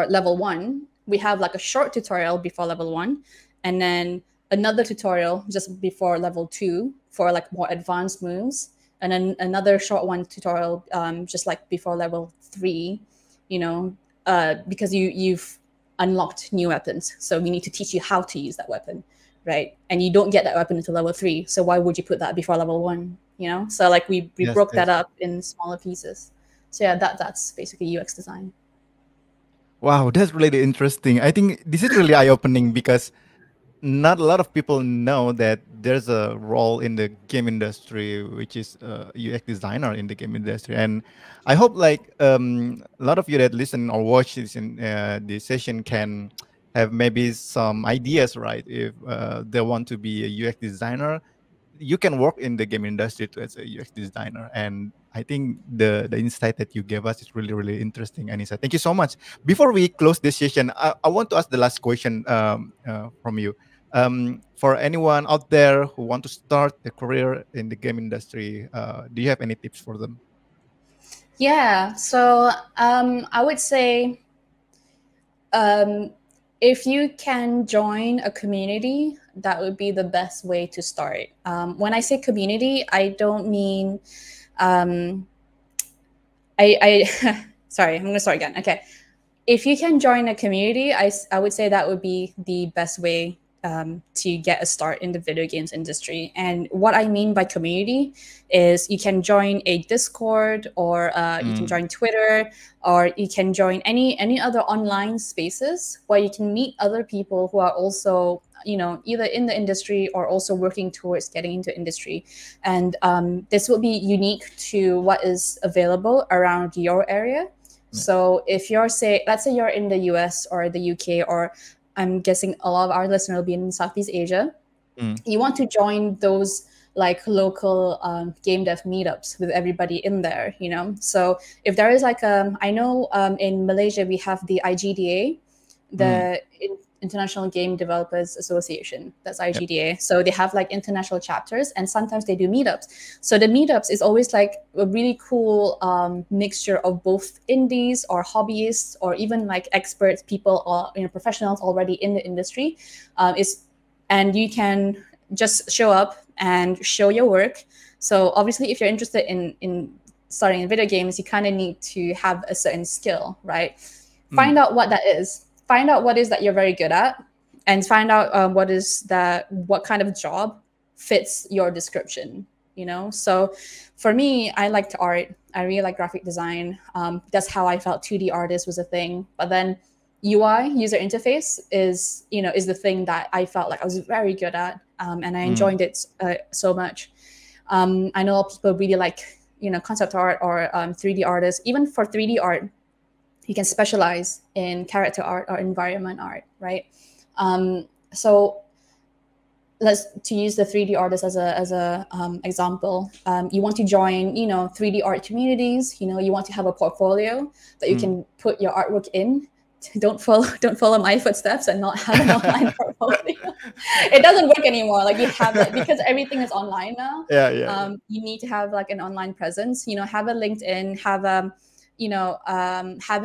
level one. We have like a short tutorial before level one, and then another tutorial just before level two for like more advanced moves, and then another short one tutorial just like before level three, you know, because you've unlocked new weapons, so we need to teach you how to use that weapon, right? And you don't get that weapon until level three, so why would you put that before level one? So like we Yes, broke that yes. up in smaller pieces. So yeah, that's basically UX design. Wow, that's really interesting. I think this is really eye-opening because not a lot of people know that there's a role in the game industry which is UX designer in the game industry. And I hope like a lot of you that listen or watch this in this session can have maybe some ideas, right? If they want to be a UX designer, you can work in the game industry too as a UX designer. And I think the insight that you gave us is really really interesting, Anisa. Thank you so much. Before we close this session, I want to ask the last question from you. For anyone out there who want to start a career in the game industry, do you have any tips for them? Yeah. So I would say um, if you can join a community, that would be the best way to start. When I say community, I don't mean um, I sorry, I'm gonna start again. Okay, if you can join a community, I would say that would be the best way to get a start in the video games industry. And what I mean by community is you can join a Discord, or you can Mm, join Twitter, or you can join any other online spaces where you can meet other people who are also, either in the industry or also working towards getting into industry. And this will be unique to what is available around your area. yeah. So if you're, say, let's say you're in the US or the UK, or I'm guessing a lot of our listeners will be in Southeast Asia, Mm, you want to join those like local game dev meetups with everybody in there, So if there is like I know in Malaysia we have the IGDA, mm, the International Game Developers Association. That's yep. IGDA. So they have like international chapters, and sometimes they do meetups. So the meetups is always like a really cool mixture of both indies or hobbyists, or even like experts, people, or professionals already in the industry. Is And you can just show up and show your work. So obviously, if you're interested in starting in video games, you kind of need to have a certain skill, right? Find Mm, out what that is. Find out what is that you're very good at, and find out what kind of job fits your description. So for me, I liked art. I really like graphic design. That's how I felt 2D artist was a thing. But then UI, user interface, is the thing that I felt like I was very good at, and I mm, enjoyed it so much. I know people really like concept art or 3D artists. Even for 3D art, you can specialize in character art or environment art, right? So let's to use the 3D artist as a example. You want to join 3D art communities. You want to have a portfolio that you mm. can put your artwork in. Don't follow my footsteps and not have an online portfolio. It doesn't work anymore. Like you have that because everything is online now. Yeah, yeah, yeah. You need to have like an online presence. Have a LinkedIn, have an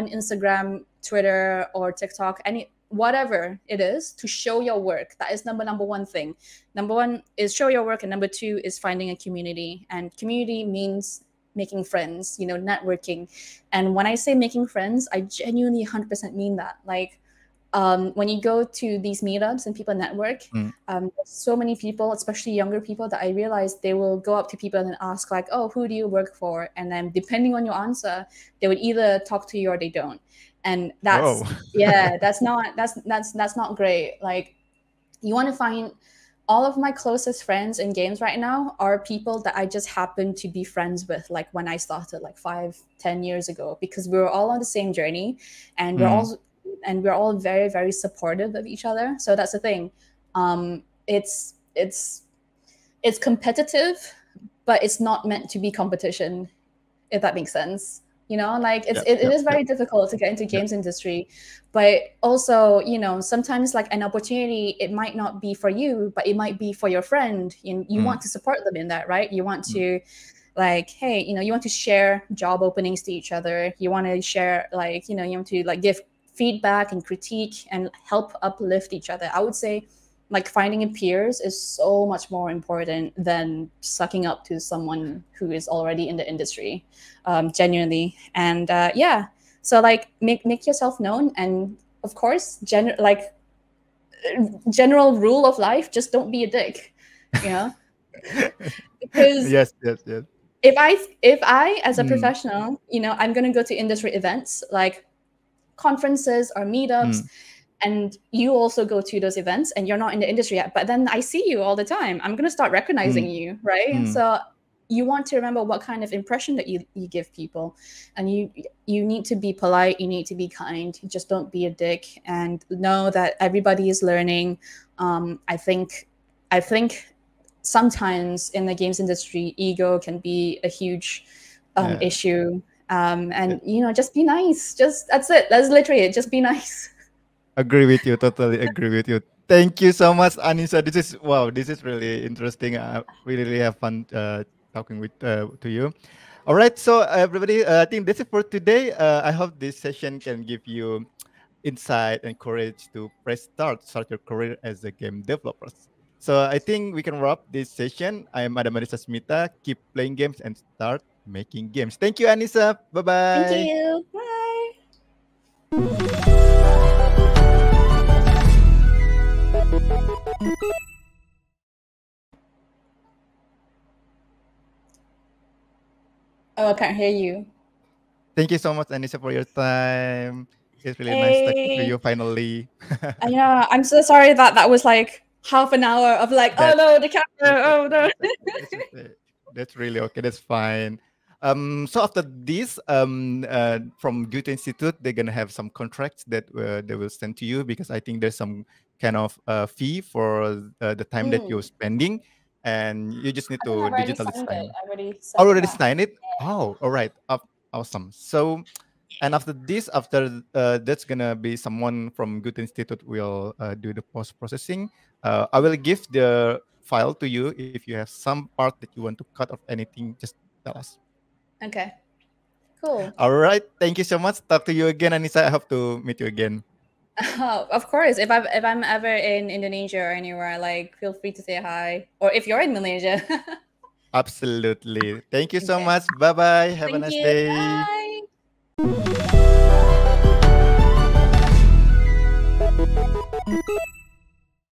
Instagram, Twitter, or TikTok, any whatever it is, to show your work. That is number one thing. Number one is show your work, and number two is finding a community. And community means making friends, networking. And when I say making friends, I genuinely 100% mean that. Like when you go to these meetups and people network, Mm. so many people, especially younger people, that I realize they will go up to people and ask like, "Oh, who do you work for?" And then depending on your answer, they would either talk to you or they don't. And Oh. that's not great. Like you want to find all of my closest friends in games right now are people that I just happened to be friends with, like when I started like 5-10 years ago, because we were all on the same journey, and we're Mm, all and we're all very, very supportive of each other. So that's the thing. It's competitive, but it's not meant to be competition, if that makes sense. Like yep, it yep, is yep, very difficult to get into yep. games industry, but also sometimes like an opportunity, it might not be for you, but it might be for your friend. You Mm, want to support them in that, right? You want mm. to, like, hey, you want to share job openings to each other. You want to share, like, you want to like give feedback and critique and help uplift each other. I would say like finding peers is so much more important than sucking up to someone who is already in the industry, genuinely. And yeah, so like make yourself known, and of course, general rule of life: just don't be a dick, you know, because Yes, yes, yes. if I as a Mm, professional, I'm gonna go to industry events like conferences or meetups, mm, and you also go to those events and you're not in the industry yet, but then I see you all the time, I'm going to start recognizing mm, you, right? mm. So you want to remember what kind of impression that you give people, and you need to be polite, you need to be kind, you just don't be a dick, and know that everybody is learning. I think sometimes in the games industry, ego can be a huge Yeah. issue. Yeah. And just be nice. Just that's it. That's literally it. Just be nice. Agree with you. Totally agree with you. Thank you so much, Anisa. This is wow. This is really interesting. I really, really have fun talking with to you. All right, so everybody, I think that's it for today. I hope this session can give you insight and courage to start your career as a game developer. So I think we can wrap this session. I am Anisa Smita. Keep playing games and start making games. Thank you, Anisa. Bye Thank bye. you. Bye. Oh, I can't hear you. Thank you so much, Anisa, for your time. It's really nice talking to Hey. you finally. Yeah, I'm so sorry that that was like half an hour of like, oh That's no, the that's camera, oh okay. no. That's okay. That's okay. That's really okay. That's fine. So after this, from Goethe-Institut, they're gonna have some contracts that they will send to you because I think there's some kind of fee for the time that Mm. you're spending, and you just need I think to I've already digitally signed it. sign. I already sent it Already back. signed it. Oh, all right. Awesome. So and after this, after that's gonna be someone from Good Institute will do the post processing. I will give the file to you. If you have some part that you want to cut or anything, just tell us. Okay, cool. All right. Thank you so much. Talk to you again, Anissa. I hope to meet you again. Oh, of course. If I'm ever in Indonesia or anywhere, like feel free to say hi. Or if you're in Malaysia. Absolutely. Thank you so Okay. much. Bye bye. Have a Thank nice you. day. Bye.